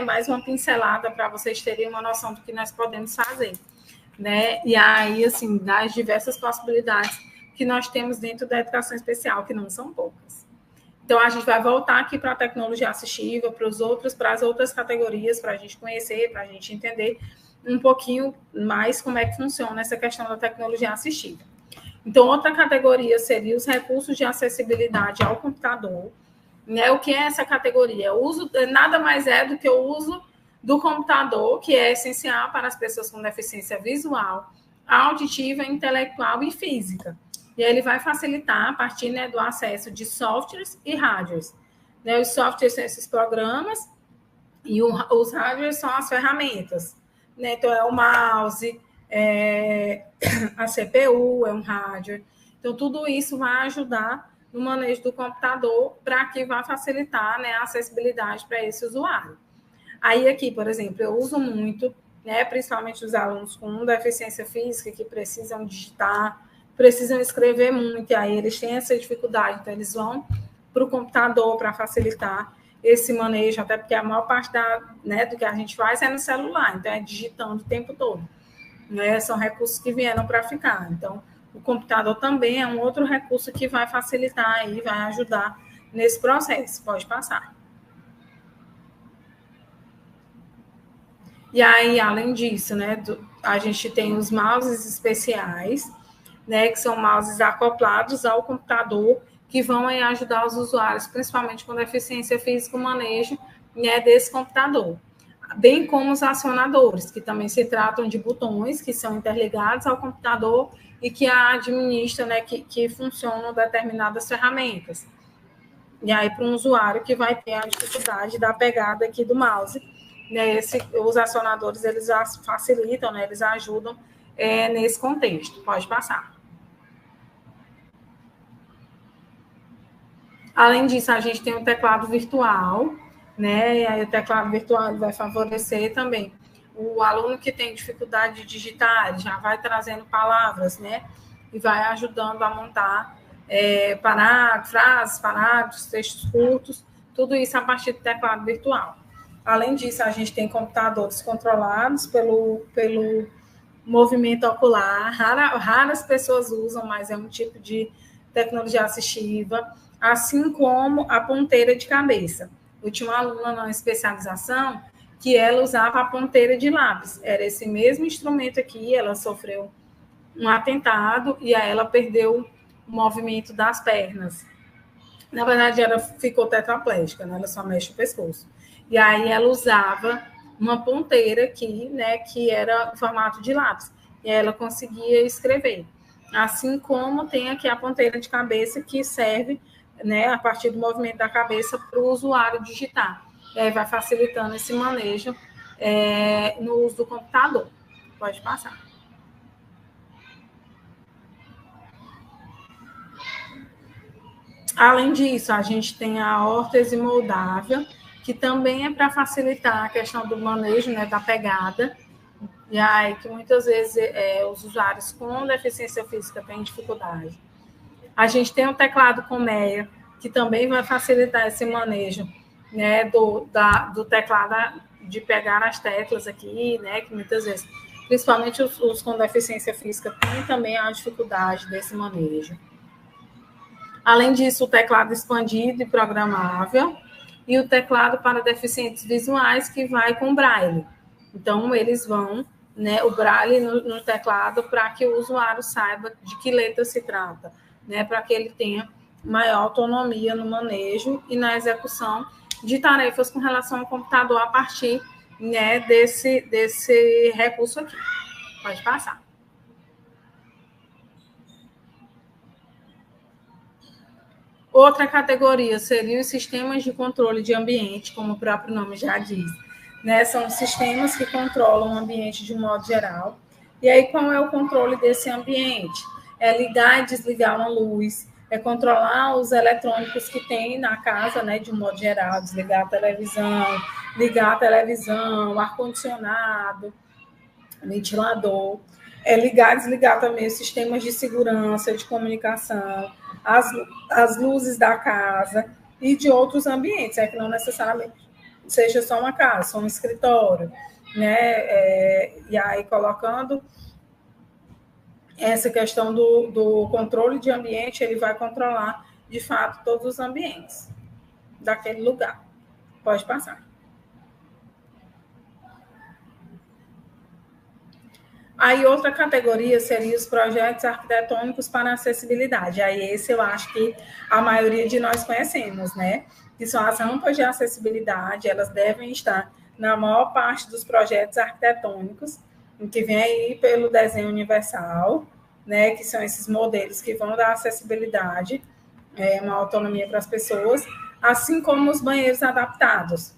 mais uma pincelada, para vocês terem uma noção do que nós podemos fazer. Né? E aí, assim, das diversas possibilidades que nós temos dentro da educação especial, que não são poucas. Então, a gente vai voltar aqui para a tecnologia assistiva, para as outras categorias, para a gente conhecer, para a gente entender um pouquinho mais como é que funciona essa questão da tecnologia assistiva. Então, outra categoria seria os recursos de acessibilidade ao computador. Né? O que é essa categoria? O uso nada mais é do que o uso do computador, que é essencial para as pessoas com deficiência visual, auditiva, intelectual e física. E aí ele vai facilitar a partir, né, do acesso de softwares e hardwares. Né, os softwares são esses programas e os hardwares são as ferramentas. Né? Então, é o mouse, a CPU é um hardware. Então, tudo isso vai ajudar no manejo do computador para que vá facilitar, né, a acessibilidade para esse usuário. Aí, aqui, por exemplo, eu uso muito, né, principalmente os alunos com deficiência física que precisam digitar, precisam escrever muito, e aí eles têm essa dificuldade, então eles vão para o computador para facilitar esse manejo, até porque a maior parte do que a gente faz é no celular, então é digitando o tempo todo. Né? São recursos que vieram para ficar. Então, o computador também é um outro recurso que vai facilitar e vai ajudar nesse processo. Pode passar. E aí, além disso, né, a gente tem os mouses especiais, né, que são mouses acoplados ao computador, que vão aí ajudar os usuários, principalmente com deficiência física, o manejo, né, desse computador. Bem como os acionadores, que também se tratam de botões que são interligados ao computador e que administram, né, que funcionam determinadas ferramentas. E aí, para um usuário que vai ter a dificuldade da pegada aqui do mouse, né, os acionadores, eles facilitam, né, eles ajudam nesse contexto. Pode passar. Além disso, a gente tem o teclado virtual, né, e aí o teclado virtual vai favorecer também o aluno que tem dificuldade de digitar, ele já vai trazendo palavras, né, e vai ajudando a montar frases, parágrafos, textos curtos, tudo isso a partir do teclado virtual. Além disso, a gente tem computadores controlados pelo movimento ocular. Raras pessoas usam, mas é um tipo de tecnologia assistiva, assim como a ponteira de cabeça. Eu tinha uma aluna na especialização que ela usava a ponteira de lápis. Era esse mesmo instrumento aqui, ela sofreu um atentado e aí ela perdeu o movimento das pernas. Na verdade, ela ficou tetraplégica, né? Ela só mexe o pescoço. E aí ela usava uma ponteira aqui, né, que era em formato de lápis. E aí ela conseguia escrever. Assim como tem aqui a ponteira de cabeça, que serve, né, a partir do movimento da cabeça para o usuário digitar. E aí vai facilitando esse manejo no uso do computador. Pode passar. Além disso, a gente tem a órtese moldável, que também é para facilitar a questão do manejo, né, da pegada, e aí que muitas vezes os usuários com deficiência física têm dificuldade. A gente tem o teclado colmeia, que também vai facilitar esse manejo, né, do teclado, de pegar as teclas aqui, né, que muitas vezes, principalmente os com deficiência física, têm também a dificuldade desse manejo. Além disso, o teclado expandido e programável e o teclado para deficientes visuais, que vai com braille. Então, eles vão, né, o braille no teclado para que o usuário saiba de que letra se trata, né, para que ele tenha maior autonomia no manejo e na execução de tarefas com relação ao computador a partir, né, desse recurso aqui. Pode passar. Outra categoria seria os sistemas de controle de ambiente, como o próprio nome já diz. Né? São sistemas que controlam o ambiente de um modo geral. E aí, qual é o controle desse ambiente? é ligar e desligar uma luz, é controlar os eletrônicos que tem na casa, né, de um modo geral, desligar a televisão, ligar a televisão, ar-condicionado, ventilador, é ligar e desligar também os sistemas de segurança, de comunicação, as luzes da casa e de outros ambientes, é que não necessariamente seja só uma casa, só um escritório, né? E aí colocando essa questão do controle de ambiente, ele vai controlar, de fato, todos os ambientes daquele lugar. Pode passar. Aí outra categoria seria os projetos arquitetônicos para acessibilidade. Aí esse eu acho que a maioria de nós conhecemos, né? Que são as rampas de acessibilidade, elas devem estar na maior parte dos projetos arquitetônicos, que vem aí pelo desenho universal, né? Que são esses modelos que vão dar acessibilidade, uma autonomia para as pessoas, assim como os banheiros adaptados,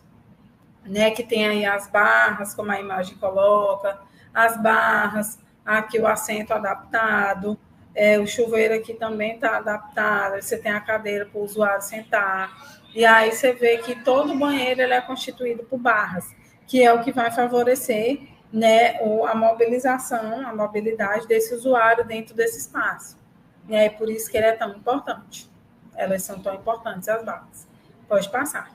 né? Que tem aí as barras, como a imagem coloca, as barras, aqui o assento adaptado, o chuveiro aqui também está adaptado, você tem a cadeira para o usuário sentar, e aí você vê que todo banheiro ele é constituído por barras, que é o que vai favorecer, né, a mobilização, a mobilidade desse usuário dentro desse espaço. E é por isso que ele é tão importante. Elas são tão importantes, as barras. Pode passar.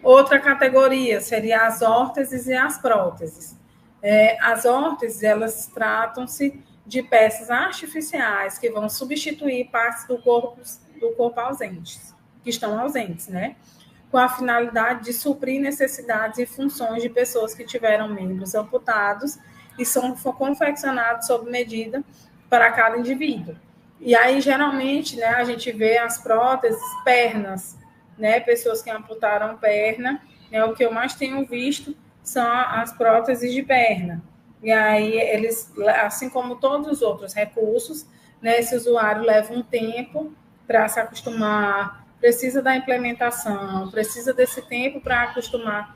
Outra categoria seria as órteses e as próteses. As órteses, elas tratam-se de peças artificiais que vão substituir partes do corpo ausentes, que estão ausentes, né? Com a finalidade de suprir necessidades e funções de pessoas que tiveram membros amputados e são confeccionados sob medida para cada indivíduo. E aí, geralmente, né, a gente vê as próteses, pernas, né, pessoas que amputaram perna, né, o que eu mais tenho visto são as próteses de perna. E aí, eles, assim como todos os outros recursos, né, esse usuário leva um tempo para se acostumar, precisa da implementação, precisa desse tempo para acostumar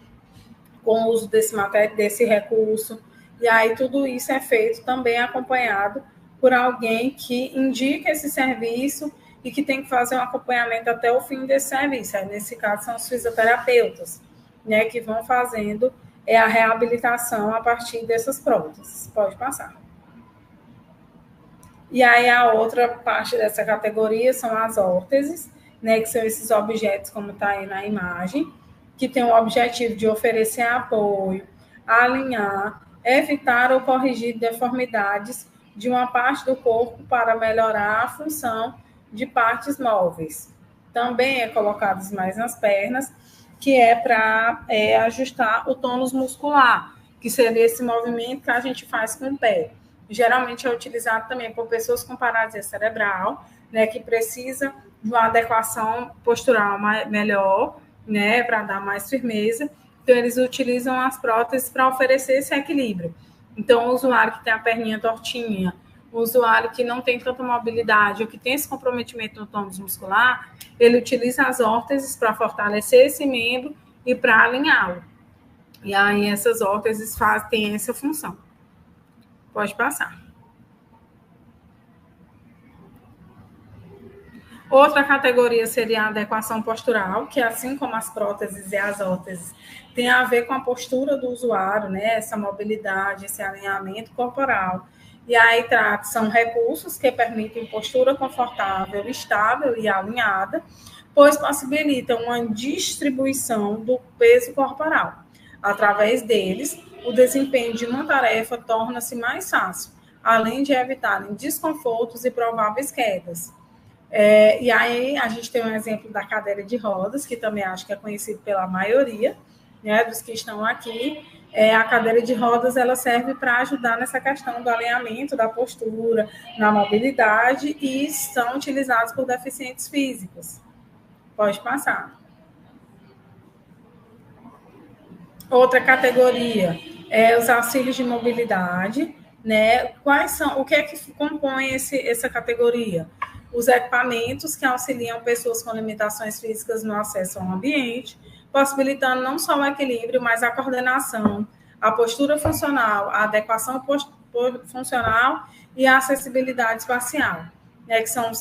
com o uso desse recurso. E aí, tudo isso é feito também acompanhado por alguém que indica esse serviço e que tem que fazer um acompanhamento até o fim desse serviço. Aí, nesse caso, são os fisioterapeutas, né, que vão fazendo a reabilitação a partir dessas próteses. Pode passar. E aí, a outra parte dessa categoria são as órteses, né, que são esses objetos, como está aí na imagem, que tem o objetivo de oferecer apoio, alinhar, evitar ou corrigir deformidades de uma parte do corpo para melhorar a função de partes móveis. Também é colocados mais nas pernas, que é para ajustar o tônus muscular, que seria esse movimento que a gente faz com o pé. Geralmente é utilizado também por pessoas com paralisia cerebral, né, que precisa de uma adequação postural melhor, né, para dar mais firmeza. Então, eles utilizam as próteses para oferecer esse equilíbrio. Então, o usuário que tem a perninha tortinha, o usuário que não tem tanta mobilidade ou que tem esse comprometimento no tônus muscular, ele utiliza as órteses para fortalecer esse membro e para alinhá-lo. E aí, essas órteses têm essa função. Pode passar. Outra categoria seria a adequação postural, que assim como as próteses e as órteses, tem a ver com a postura do usuário, né? Essa mobilidade, esse alinhamento corporal. E aí são recursos que permitem postura confortável, estável e alinhada, pois possibilitam uma distribuição do peso corporal. Através deles, o desempenho de uma tarefa torna-se mais fácil, além de evitarem desconfortos e prováveis quedas. E aí a gente tem um exemplo da cadeira de rodas, que também acho que é conhecido pela maioria, né, dos que estão aqui. A cadeira de rodas ela serve para ajudar nessa questão do alinhamento, da postura, na mobilidade, e são utilizados por deficientes físicos. Pode passar. Outra categoria é os auxílios de mobilidade, né? O que é que compõe essa categoria? Os equipamentos que auxiliam pessoas com limitações físicas no acesso ao ambiente, possibilitando não só o equilíbrio, mas a coordenação, a postura funcional, a adequação funcional e a acessibilidade espacial, né, que são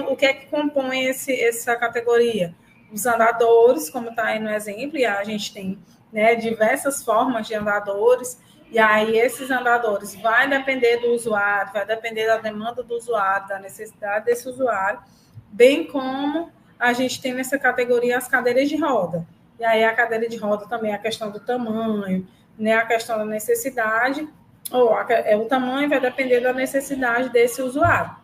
o que é que compõe essa categoria? Os andadores, como está aí no exemplo, e a gente tem, né, diversas formas de andadores, e aí esses andadores vai depender do usuário, vai depender da demanda do usuário, da necessidade desse usuário, bem como a gente tem nessa categoria as cadeiras de roda. E aí a cadeira de roda também é a questão do tamanho, né, a questão da necessidade, o tamanho vai depender da necessidade desse usuário.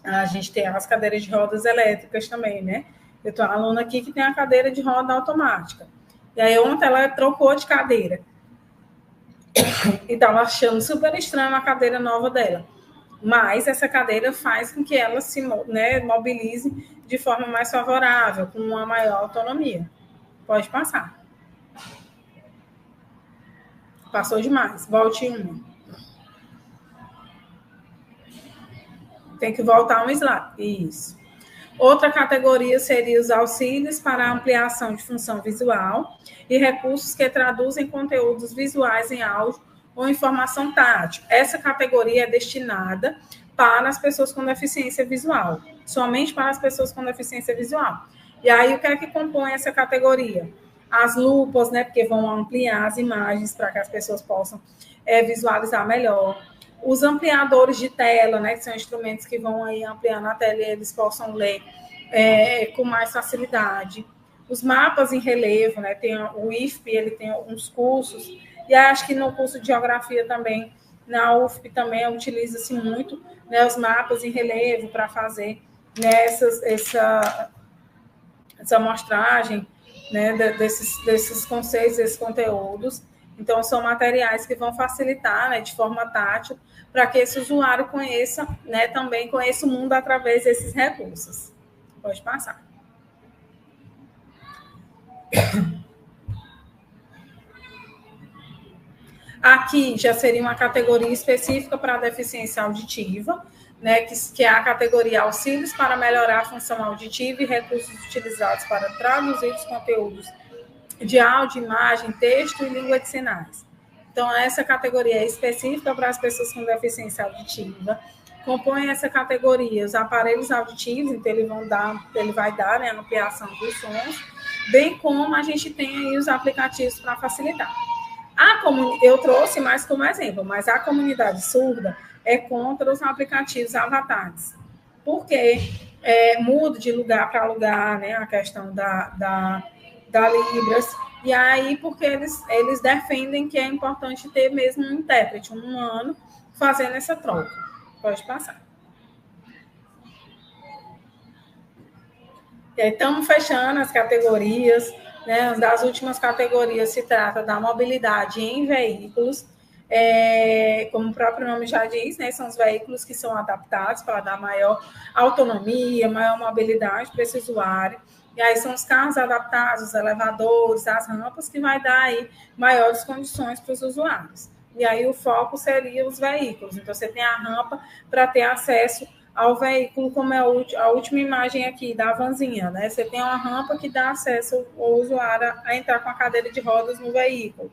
A gente tem as cadeiras de rodas elétricas também, né? Eu tenho uma aluna aqui que tem a cadeira de roda automática. E aí ontem ela trocou de cadeira. E estava achando super estranho a cadeira nova dela. Mas essa cadeira faz com que ela se, né, mobilize de forma mais favorável, com uma maior autonomia. Pode passar. Passou demais. Volte uma. Tem que voltar um slide. Isso. Outra categoria seria os auxílios para ampliação de função visual e recursos que traduzem conteúdos visuais em áudio ou informação tátil. Essa categoria é destinada para as pessoas com deficiência visual, somente para as pessoas com deficiência visual. E aí, o que é que compõe essa categoria? As lupas, né, porque vão ampliar as imagens para que as pessoas possam visualizar melhor. Os ampliadores de tela, né, que são instrumentos que vão aí ampliando a tela e eles possam ler com mais facilidade. Os mapas em relevo, né, tem o IFP, ele tem alguns cursos, e acho que no curso de geografia também, na UFP também utiliza-se muito, né, os mapas em relevo para fazer, né, essa amostragem, né, desses conceitos, desses conteúdos. Então, são materiais que vão facilitar, né, de forma tátil, para que esse usuário conheça, né, também conheça o mundo através desses recursos. Pode passar. Aqui já seria uma categoria específica para a deficiência auditiva, né, que é a categoria auxílios para melhorar a função auditiva e recursos utilizados para traduzir os conteúdos de áudio, imagem, texto e língua de sinais. Então, essa categoria é específica para as pessoas com deficiência auditiva. Compõe essa categoria os aparelhos auditivos, então ele vai dar, né, a ampliação dos sons, bem como a gente tem aí os aplicativos para facilitar. Eu trouxe mais como exemplo, mas a comunidade surda é contra os aplicativos avatares, porque muda de lugar para lugar, né, a questão da Libras, e aí porque eles defendem que é importante ter mesmo um intérprete, um humano, fazendo essa troca. Pode passar. E aí estamos fechando as categorias, né? Uma das últimas categorias se trata da mobilidade em veículos, como o próprio nome já diz, né? São os veículos que são adaptados para dar maior autonomia, maior mobilidade para esse usuário. E aí são os carros adaptados, os elevadores, as rampas, que vai dar aí maiores condições para os usuários. E aí o foco seria os veículos. Então, você tem a rampa para ter acesso ao veículo, como é a última imagem aqui da vanzinha, né? Você tem uma rampa que dá acesso ao usuário a entrar com a cadeira de rodas no veículo.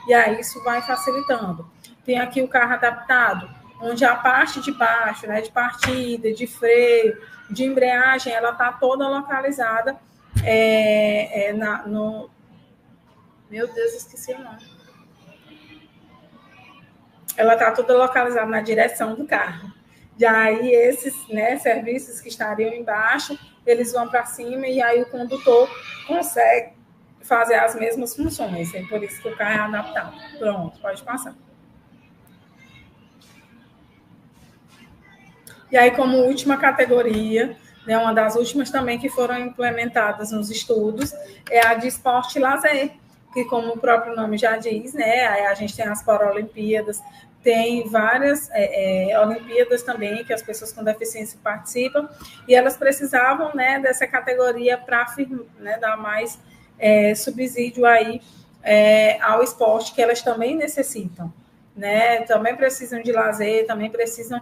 E aí isso vai facilitando. Tem aqui o carro adaptado, onde a parte de baixo, né, de partida, de freio, de embreagem, ela está toda localizada no... Meu Deus, esqueci o nome. Ela está toda localizada na direção do carro. E aí esses, né, serviços que estariam embaixo, eles vão para cima e aí o condutor consegue fazer as mesmas funções. É por isso que o carro é adaptado. Pronto, pode passar. E aí, como última categoria, né, uma das últimas também que foram implementadas nos estudos, é a de esporte e lazer, que, como o próprio nome já diz, né, a gente tem as Paralimpíadas, tem várias Olimpíadas também, que as pessoas com deficiência participam, e elas precisavam, né, dessa categoria para, né, dar mais subsídio aí ao esporte, que elas também necessitam, né, também precisam de lazer, também precisam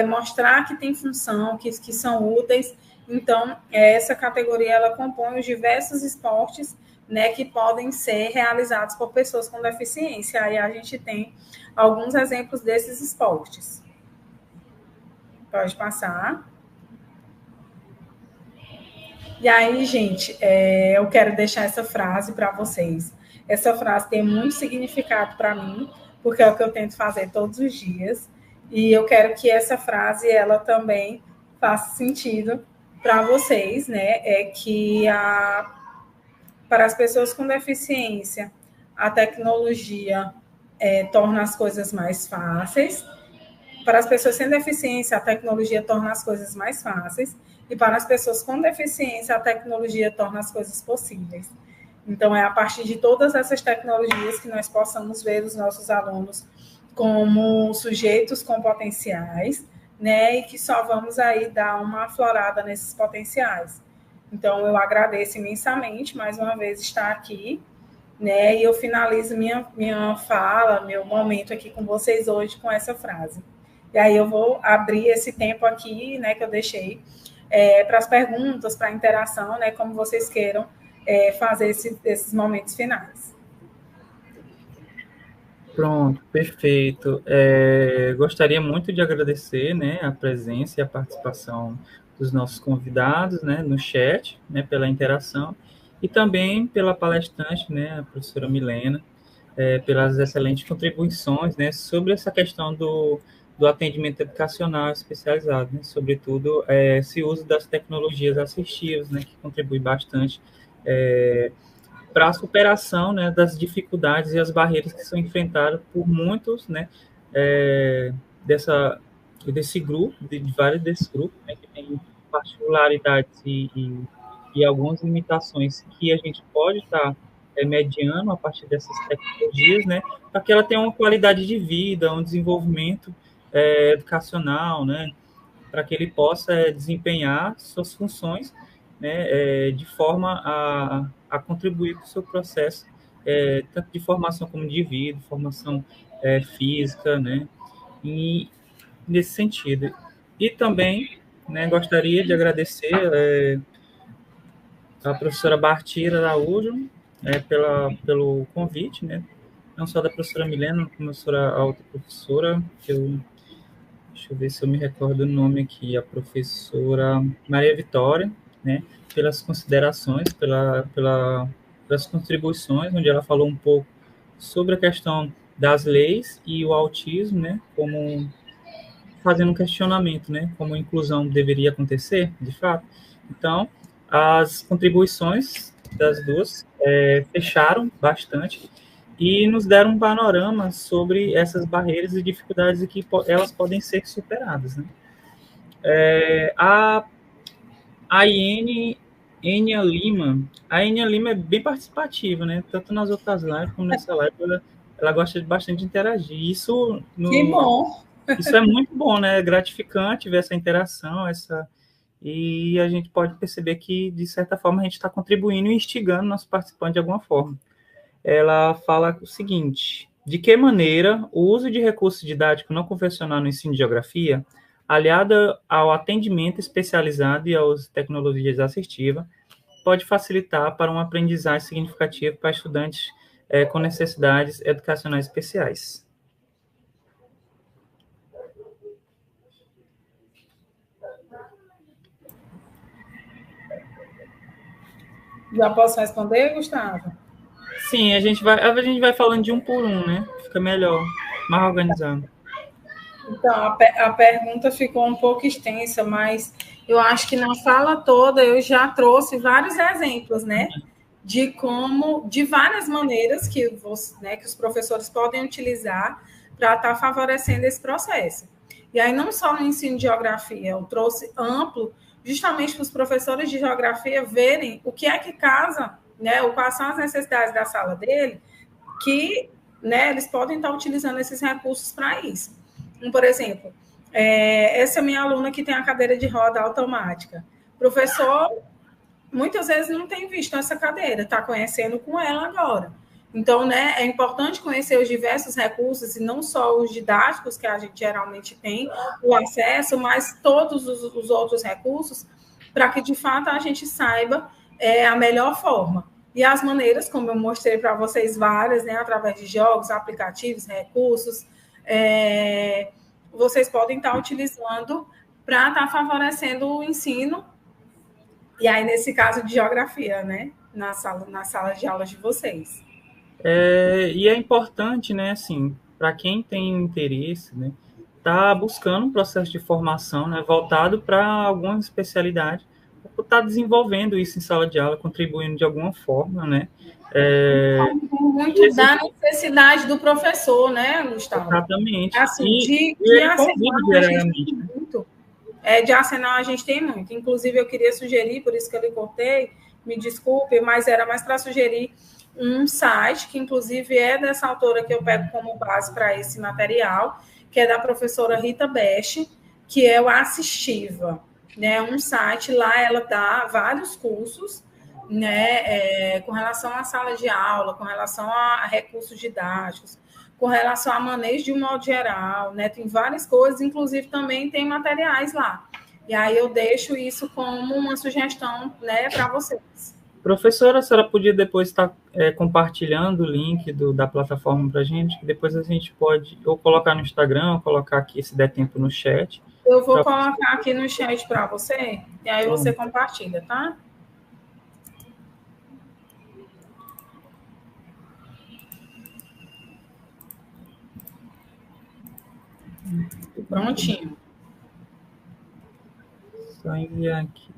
mostrar que tem função, que são úteis. Então, essa categoria ela compõe os diversos esportes né, que podem ser realizados por pessoas com deficiência. Aí a gente tem alguns exemplos desses esportes. Pode passar. E aí, gente, eu quero deixar essa frase para vocês. Essa frase tem muito significado para mim, porque é o que eu tento fazer todos os dias. E eu quero que essa frase ela também faça sentido para vocês, né? É que para as pessoas com deficiência, a tecnologia torna as coisas mais fáceis. Para as pessoas sem deficiência, a tecnologia torna as coisas mais fáceis. E para as pessoas com deficiência, a tecnologia torna as coisas possíveis. Então, é a partir de todas essas tecnologias que nós possamos ver os nossos alunos como sujeitos com potenciais, né? E que só vamos aí dar uma aflorada nesses potenciais. Então, eu agradeço imensamente, mais uma vez, estar aqui, né? E eu finalizo minha fala, meu momento aqui com vocês hoje com essa frase. E aí eu vou abrir esse tempo aqui, né, que eu deixei, para as perguntas, para a interação, né, como vocês queiram fazer esses momentos finais. Pronto, perfeito. Gostaria muito de agradecer, né, a presença e a participação dos nossos convidados, né, no chat, né, pela interação, e também pela palestrante, né, a professora Milena, pelas excelentes contribuições, né, sobre essa questão do atendimento educacional especializado, né, sobretudo esse uso das tecnologias assistivas, né, que contribui bastante para a superação, né, das dificuldades e as barreiras que são enfrentadas por muitos, né, desse grupo, de vários desses grupos, né, que tem particularidades e algumas limitações que a gente pode estar mediando a partir dessas tecnologias, né, para que ela tenha uma qualidade de vida, um desenvolvimento educacional, né, para que ele possa desempenhar suas funções, né, de forma a contribuir com o seu processo, tanto de formação como indivíduo, formação física, né, e nesse sentido. E também, né, gostaria de agradecer a professora Bartira Araújo pelo convite, né, não só da professora Milena, como a outra professora, deixa eu ver se eu me recordo o nome aqui, a professora Maria Vitória, né, pelas considerações, pelas contribuições, onde ela falou um pouco sobre a questão das leis e o autismo, né, como fazendo um questionamento, né, como a inclusão deveria acontecer, de fato. Então, as contribuições das duas fecharam bastante e nos deram um panorama sobre essas barreiras e dificuldades e que elas podem ser superadas, né? A Enia Lima, a Enia Lima é bem participativa, né? Tanto nas outras lives como nessa live, ela gosta bastante de interagir. Que bom! Isso é muito bom, né? É gratificante ver essa interação, e a gente pode perceber que, de certa forma, a gente está contribuindo e instigando nosso participante de alguma forma. Ela fala o seguinte: de que maneira o uso de recurso didático não convencional no ensino de geografia, aliado ao atendimento especializado e às tecnologias assistivas, pode facilitar para uma aprendizagem significativa para estudantes com necessidades educacionais especiais? Já posso responder, Gustavo? Sim, a gente vai falando de um por um, né? Fica melhor, mais organizado. Então, a pergunta ficou um pouco extensa, mas eu acho que na fala toda eu já trouxe vários exemplos, né? De como, de várias maneiras que os professores podem utilizar para estar favorecendo esse processo. E aí, não só no ensino de geografia, eu trouxe amplo, justamente para os professores de geografia verem o que é que casa, né? Ou quais são as necessidades da sala dele, que, né, eles podem estar utilizando esses recursos para isso. Por exemplo, essa é minha aluna que tem a cadeira de roda automática. O professor, muitas vezes, não tem visto essa cadeira, está conhecendo com ela agora. Então, né, é importante conhecer os diversos recursos, e não só os didáticos, que a gente geralmente tem o acesso, mas todos os outros recursos, para que, de fato, a gente saiba a melhor forma. E as maneiras, como eu mostrei para vocês várias, né, através de jogos, aplicativos, recursos, vocês podem estar utilizando para estar favorecendo o ensino, e aí, nesse caso, de geografia, né, na sala de aulas de vocês. E é importante, né, assim, para quem tem interesse, né, tá buscando um processo de formação, né, voltado para alguma especialidade, está desenvolvendo isso em sala de aula, contribuindo de alguma forma, né. Muito da necessidade do professor, né, Gustavo? Exatamente. Assim, E de ele acenar, convive a gente diariamente, tem né? muito. De acenar, a gente tem muito. Inclusive, eu queria sugerir, por isso que eu lhe cortei, me desculpe, mas era mais para sugerir um site, que inclusive é dessa autora que eu pego como base para esse material, que é da professora Rita Best, que é o Assistiva. Né? Um site, lá ela dá vários cursos, né, com relação à sala de aula, com relação a recursos didáticos, com relação a manejo de um modo geral, né? Tem várias coisas, inclusive também tem materiais lá. E aí eu deixo isso como uma sugestão, né, para vocês. Professora, a senhora podia depois estar compartilhando o link da plataforma para a gente, que depois a gente pode ou colocar no Instagram, ou colocar aqui, se der tempo, no chat. Eu vou colocar aqui no chat para você, e aí você Pronto. compartilha, tá? Prontinho. Só enviar aqui.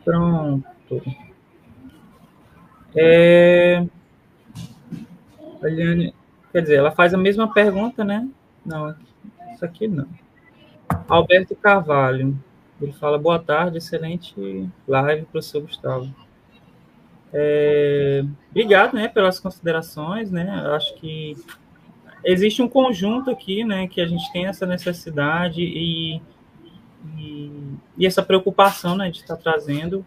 Pronto. Eliane, quer dizer, ela faz a mesma pergunta, né? Não, isso aqui não. Alberto Carvalho. Ele fala, boa tarde, excelente live, professor Gustavo. Obrigado, né, pelas considerações, né? Eu acho que existe um conjunto aqui, né, que a gente tem essa necessidade e essa preocupação, né, de estar trazendo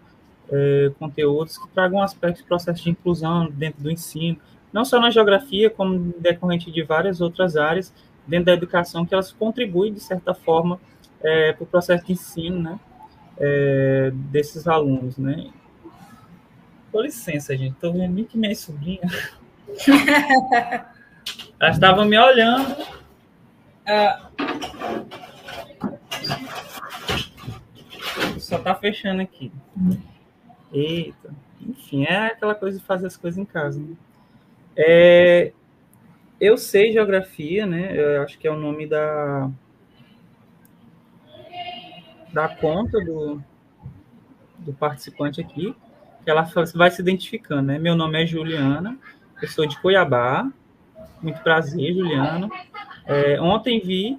conteúdos que tragam aspectos do processo de inclusão dentro do ensino, não só na geografia, como decorrente de várias outras áreas dentro da educação, que elas contribuem, de certa forma, para o processo de ensino, né, desses alunos, né. Com licença, gente, estou vendo que minha sobrinha ela estava me olhando. Só está fechando aqui. Eita. Enfim, é aquela coisa de fazer as coisas em casa, né? Eu sei geografia, né? Eu acho que é o nome da conta do participante aqui, que ela vai se identificando, né? Meu nome é Juliana, eu sou de Cuiabá. Muito prazer, Juliana. Ontem vi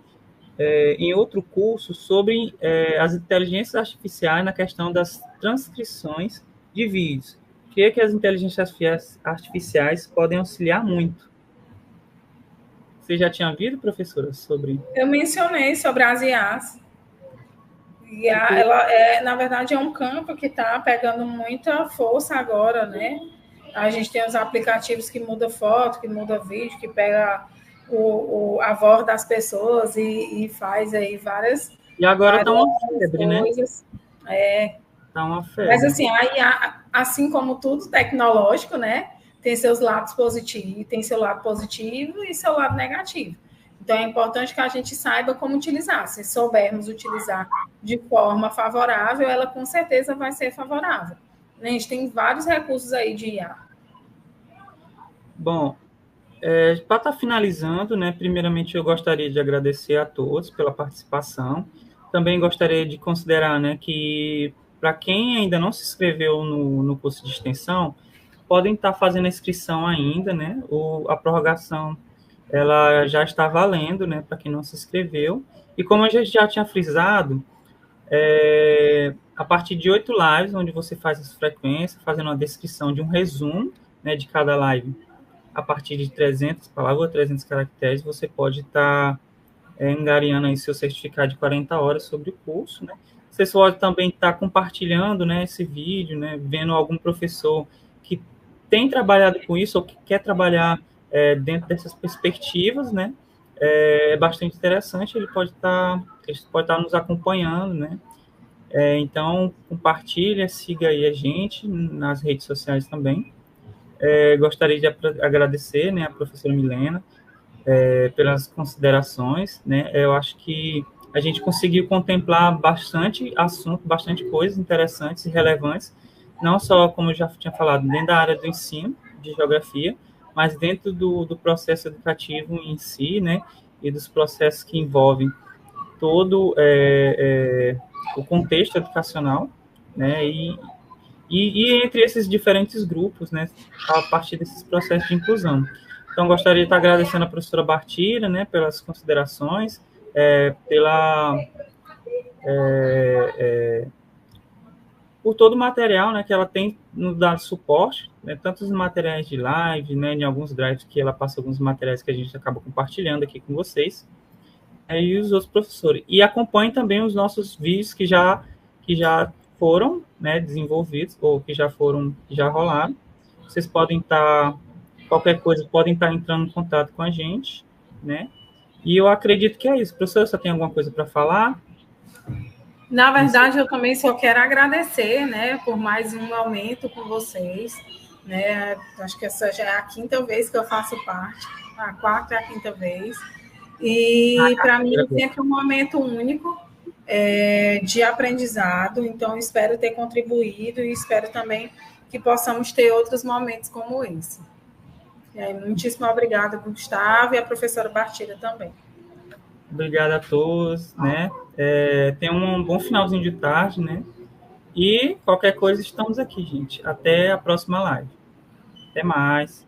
em outro curso sobre as inteligências artificiais na questão das transcrições de vídeos. Creio que as inteligências artificiais podem auxiliar muito. Você já tinha ouvido, professora, sobre... Eu mencionei sobre as IAs. E na verdade, é um campo que está pegando muita força agora, né? A gente tem os aplicativos que muda foto, que muda vídeo, que pega a voz das pessoas e faz aí várias... E agora está uma febre, coisas. Né? Está uma febre. Mas, assim, assim como tudo tecnológico, né? Tem seus lados positivos, tem seu lado positivo e seu lado negativo. Então, é importante que a gente saiba como utilizar. Se soubermos utilizar de forma favorável, ela com certeza vai ser favorável. A gente tem vários recursos aí de IA. Bom, para estar finalizando, né, primeiramente eu gostaria de agradecer a todos pela participação. Também gostaria de considerar, né, que para quem ainda não se inscreveu no curso de extensão, podem estar fazendo a inscrição ainda, né? A prorrogação ela já está valendo, né, para quem não se inscreveu. E como a gente já tinha frisado, a partir de 8 lives, onde você faz as frequências, fazendo uma descrição de um resumo, né, de cada live, a partir de 300 palavras ou 300 caracteres, você pode estar angariando aí seu certificado de 40 horas sobre o curso, né? Você pode também estar compartilhando, né, esse vídeo, né, vendo algum professor que tem trabalhado com isso ou que quer trabalhar dentro dessas perspectivas, né, é bastante interessante. Ele pode estar nos acompanhando, né? Então, compartilha, siga aí a gente nas redes sociais também. Gostaria de agradecer, né, a professora Milena pelas considerações, né? Eu acho que a gente conseguiu contemplar bastante assunto, bastante coisas interessantes e relevantes, não só, como eu já tinha falado, dentro da área do ensino de geografia, mas dentro do processo educativo em si, né? E dos processos que envolvem todo o contexto educacional, né? E entre esses diferentes grupos, né? A partir desses processos de inclusão. Então, gostaria de estar agradecendo a professora Bartira, né, pelas considerações, por todo o material, né, que ela tem nos dado suporte, né, tanto os materiais de live, né, em alguns drives que ela passa alguns materiais que a gente acaba compartilhando aqui com vocês, e os outros professores. E acompanhe também os nossos vídeos que já foram, né, desenvolvidos, ou que já rolaram. Vocês podem estar, qualquer coisa, podem estar entrando em contato com a gente, né? E eu acredito que é isso. Professor, você tem alguma coisa para falar? Na verdade, eu também só quero agradecer, né, por mais um momento com vocês, né? Acho que essa já é a quinta vez que eu faço parte, a quarta é a quinta vez. E para mim é sempre um momento único de aprendizado, então espero ter contribuído e espero também que possamos ter outros momentos como esse. Muitíssimo obrigada, Gustavo, e a professora Bartira também. Obrigado a todos, né? Tenham um bom finalzinho de tarde, né? E qualquer coisa, estamos aqui, gente. Até a próxima live. Até mais.